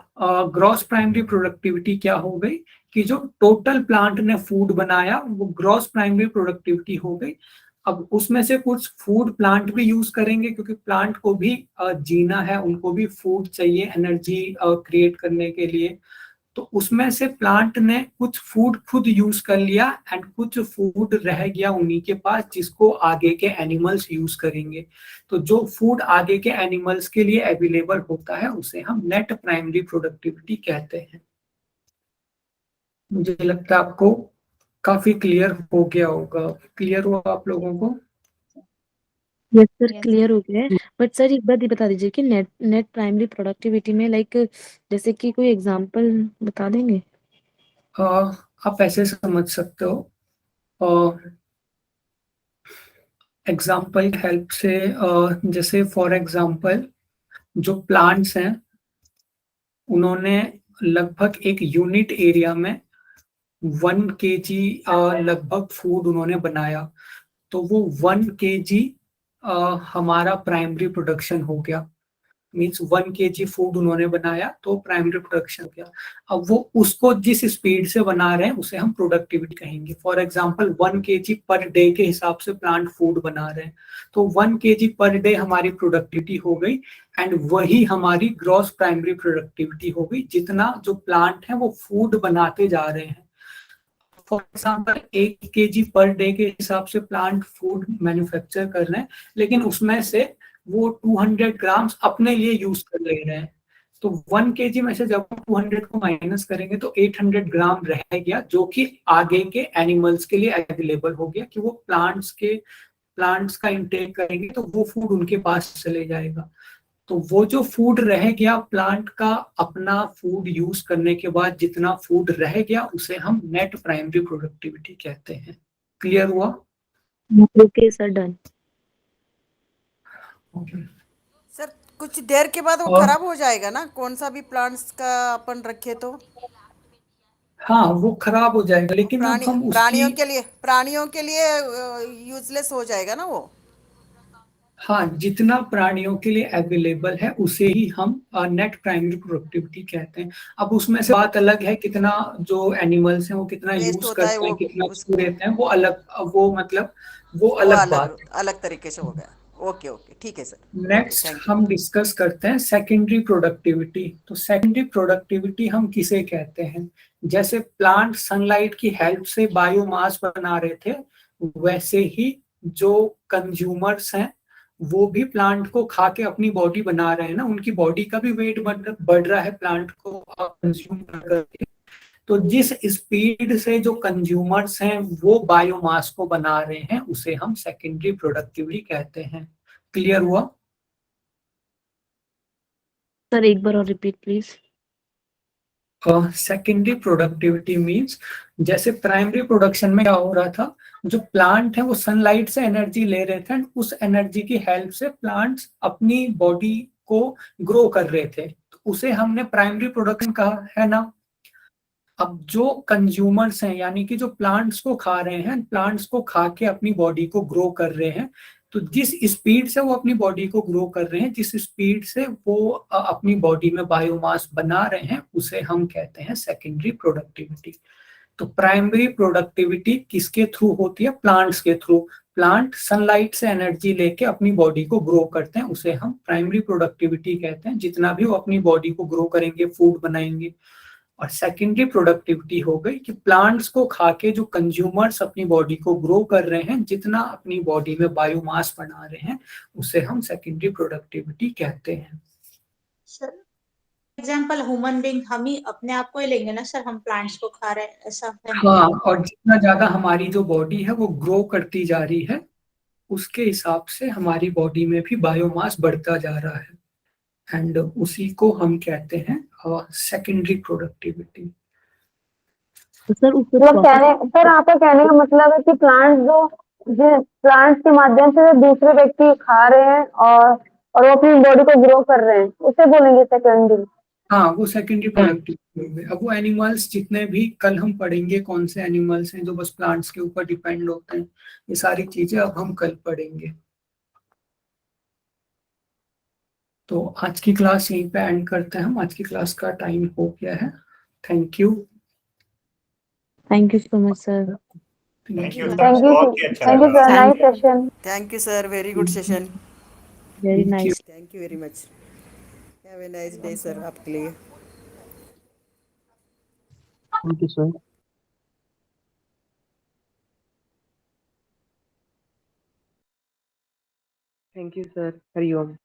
S1: ग्रॉस प्राइमरी प्रोडक्टिविटी क्या हो गई कि जो टोटल प्लांट ने फूड बनाया वो ग्रॉस प्राइमरी प्रोडक्टिविटी हो गई। अब उसमें से कुछ फूड प्लांट भी यूज करेंगे क्योंकि प्लांट को भी जीना है, उनको भी फूड चाहिए एनर्जी क्रिएट करने के लिए। तो उसमें से प्लांट ने कुछ फूड खुद यूज कर लिया एंड कुछ फूड रह गया उन्हीं के पास जिसको आगे के एनिमल्स यूज करेंगे। तो जो फूड आगे के एनिमल्स के लिए अवेलेबल होता है उसे हम नेट प्राइमरी प्रोडक्टिविटी कहते हैं। मुझे लगता है आपको काफी क्लियर हो गया होगा। क्लियर हुआ आप लोगों को?
S4: यस सर, क्लियर हो गया है। बट सर एक बात ये बता दीजिए कि नेट प्राइमरी प्रोडक्टिविटी में लाइक जैसे कि कोई एग्जांपल बता देंगे?
S1: आप ऐसे समझ सकते हो, एग्जाम्पल की हेल्प से, जैसे फॉर एग्जाम्पल जो प्लांट्स हैं उन्होंने लगभग एक यूनिट एरिया में 1 kg लगभग फूड उन्होंने बनाया। तो वो 1 kg हमारा प्राइमरी प्रोडक्शन हो गया, मीन्स 1 kg फूड उन्होंने बनाया तो प्राइमरी प्रोडक्शन हो गया। अब वो उसको जिस स्पीड से बना रहे हैं उसे हम प्रोडक्टिविटी कहेंगे। For example 1 kg per day के हिसाब से प्लांट फूड बना रहे हैं, तो 1 kg पर डे हमारी प्रोडक्टिविटी हो गई एंड वही हमारी ग्रॉस प्राइमरी प्रोडक्टिविटी हो गई, जितना जो प्लांट है वो फूड बनाते जा रहे हैं। For example 1 kg per day के हिसाब से प्लांट फूड मैन्युफैक्चर कर रहे हैं, लेकिन उसमें से वो 200 ग्राम्स अपने लिए यूज कर ले रहे हैं। तो 1 kg में से जब हम 200 को माइनस करेंगे तो 800 ग्राम रह गया, जो कि आगे के एनिमल्स के लिए अवेलेबल हो गया कि वो प्लांट्स का इंटेक करेंगे तो वो फूड उनके पास चले जाएगा। तो वो जो फूड रह गया प्लांट का, अपना फूड यूज करने के बाद जितना फूड रह गया उसे हम नेट प्राइमरी प्रोडक्टिविटी कहते हैं। क्लियर हुआ?
S4: Okay sir, done.
S10: सर कुछ देर के बाद वो
S1: और
S10: खराब हो जाएगा ना, कौन सा भी प्लांट्स का अपन रखे तो?
S1: हाँ, वो खराब हो जाएगा, लेकिन अब हम उसकी
S10: प्राणियों के लिए यूजलेस हो जाएगा ना वो।
S1: हाँ, जितना प्राणियों के लिए अवेलेबल है उसे ही हम नेट प्राइमरी प्रोडक्टिविटी कहते हैं। अब उसमें से बात अलग है, कितना जो एनिमल्स हैं वो कितना
S10: वेस्ट
S1: यूज
S10: होता है
S1: करते हैं,
S10: वो
S1: कितना
S10: उस
S1: छू देते हैं, वो अलग, वो मतलब वो
S10: वो
S1: अलग
S10: अलग
S1: बात है।
S10: अलग तरीके से हो गया। ओके ओके ठीक है sir, okay
S1: next
S10: thank you.
S1: हम डिस्कस करते हैं सेकेंडरी प्रोडक्टिविटी। तो सेकेंडरी प्रोडक्टिविटी हम किसे कहते हैं? जैसे प्लांट सनलाइट की हेल्प से बायोमास बना रहे थे, वैसे ही जो कंज्यूमर्स हैं वो भी प्लांट को खा के अपनी बॉडी बना रहे हैं ना, उनकी बॉडी का भी वेट बढ़ रहा है प्लांट को कंज्यूम करके। तो जिस स्पीड से जो कंज्यूमर्स हैं वो बायोमास को बना रहे हैं उसे हम सेकेंडरी प्रोडक्टिविटी कहते हैं। क्लियर हुआ?
S4: सर एक बार और repeat please.
S1: Secondary productivity means, जैसे प्राइमरी प्रोडक्शन में क्या हो रहा था, जो प्लांट है वो सनलाइट से एनर्जी ले रहे थे, उस एनर्जी की हेल्प से प्लांट्स अपनी बॉडी को ग्रो कर रहे थे, तो उसे हमने प्राइमरी प्रोडक्शन कहा है ना। अब जो कंज्यूमर्स हैं यानी कि जो प्लांट्स को खा रहे हैं, प्लांट्स को खा के अपनी बॉडी को ग्रो कर रहे हैं, तो जिस स्पीड से वो अपनी बॉडी को ग्रो कर रहे हैं, जिस स्पीड से वो अपनी बॉडी में बायोमास बना रहे हैं, उसे हम कहते हैं सेकेंडरी प्रोडक्टिविटी। तो प्राइमरी प्रोडक्टिविटी किसके थ्रू होती है? प्लांट्स के थ्रू। प्लांट सनलाइट से एनर्जी लेके अपनी बॉडी को ग्रो करते हैं, उसे हम प्राइमरी प्रोडक्टिविटी कहते हैं। जितना भी वो अपनी बॉडी को ग्रो करेंगे, फूड बनाएंगे। और सेकेंडरी प्रोडक्टिविटी हो गई कि प्लांट्स को खा के जो कंज्यूमर्स अपनी बॉडी को ग्रो कर रहे हैं, जितना अपनी बॉडी में बायोमास बना रहे हैं, उसे हम सेकेंडरी प्रोडक्टिविटी कहते हैं।
S6: सर एग्जाम्पल ह्यूमन बीइंग, हम ही अपने आप को ही लेंगे ना सर, हम प्लांट्स को खा रहे हैं, ऐसा है?
S1: हाँ, और जितना ज्यादा हमारी जो बॉडी है वो ग्रो करती जा रही है, उसके हिसाब से हमारी बॉडी में भी बायोमास बढ़ता जा रहा है, एंड उसी को हम कहते हैं सेकेंडरी प्रोडक्टिविटी।
S4: तो सर उस
S7: सर आपका कहने का मतलब है कि प्लांट्स के माध्यम से जो दूसरे व्यक्ति खा रहे हैं और वो अपनी बॉडी को ग्रो कर रहे हैं, उसे बोलेंगे सेकेंडरी।
S1: हाँ, वो सेकेंडरी प्रोडक्टिविटी हो गई। अब वो एनिमल्स जितने भी कल हम पढ़ेंगे, कौन से एनिमल्स हैं जो बस प्लांट्स के ऊपर डिपेंड होते हैं, ये सारी चीजें अब हम कल पढ़ेंगे। तो आज की क्लास यहीं पे एंड करते हैं हम, आज की क्लास का टाइम हो गया है। Thank you
S4: so much sir.
S8: Thank you
S7: thank you
S8: बहुत ही अच्छा
S7: थैंक यू
S8: लगा।
S7: Sir, nice session.
S10: Thank you sir, very good session.
S4: Very nice.
S10: Thank you very much. Have a nice day sir आपके लिए।
S5: Thank you sir.
S11: Thank you sir, Hariom.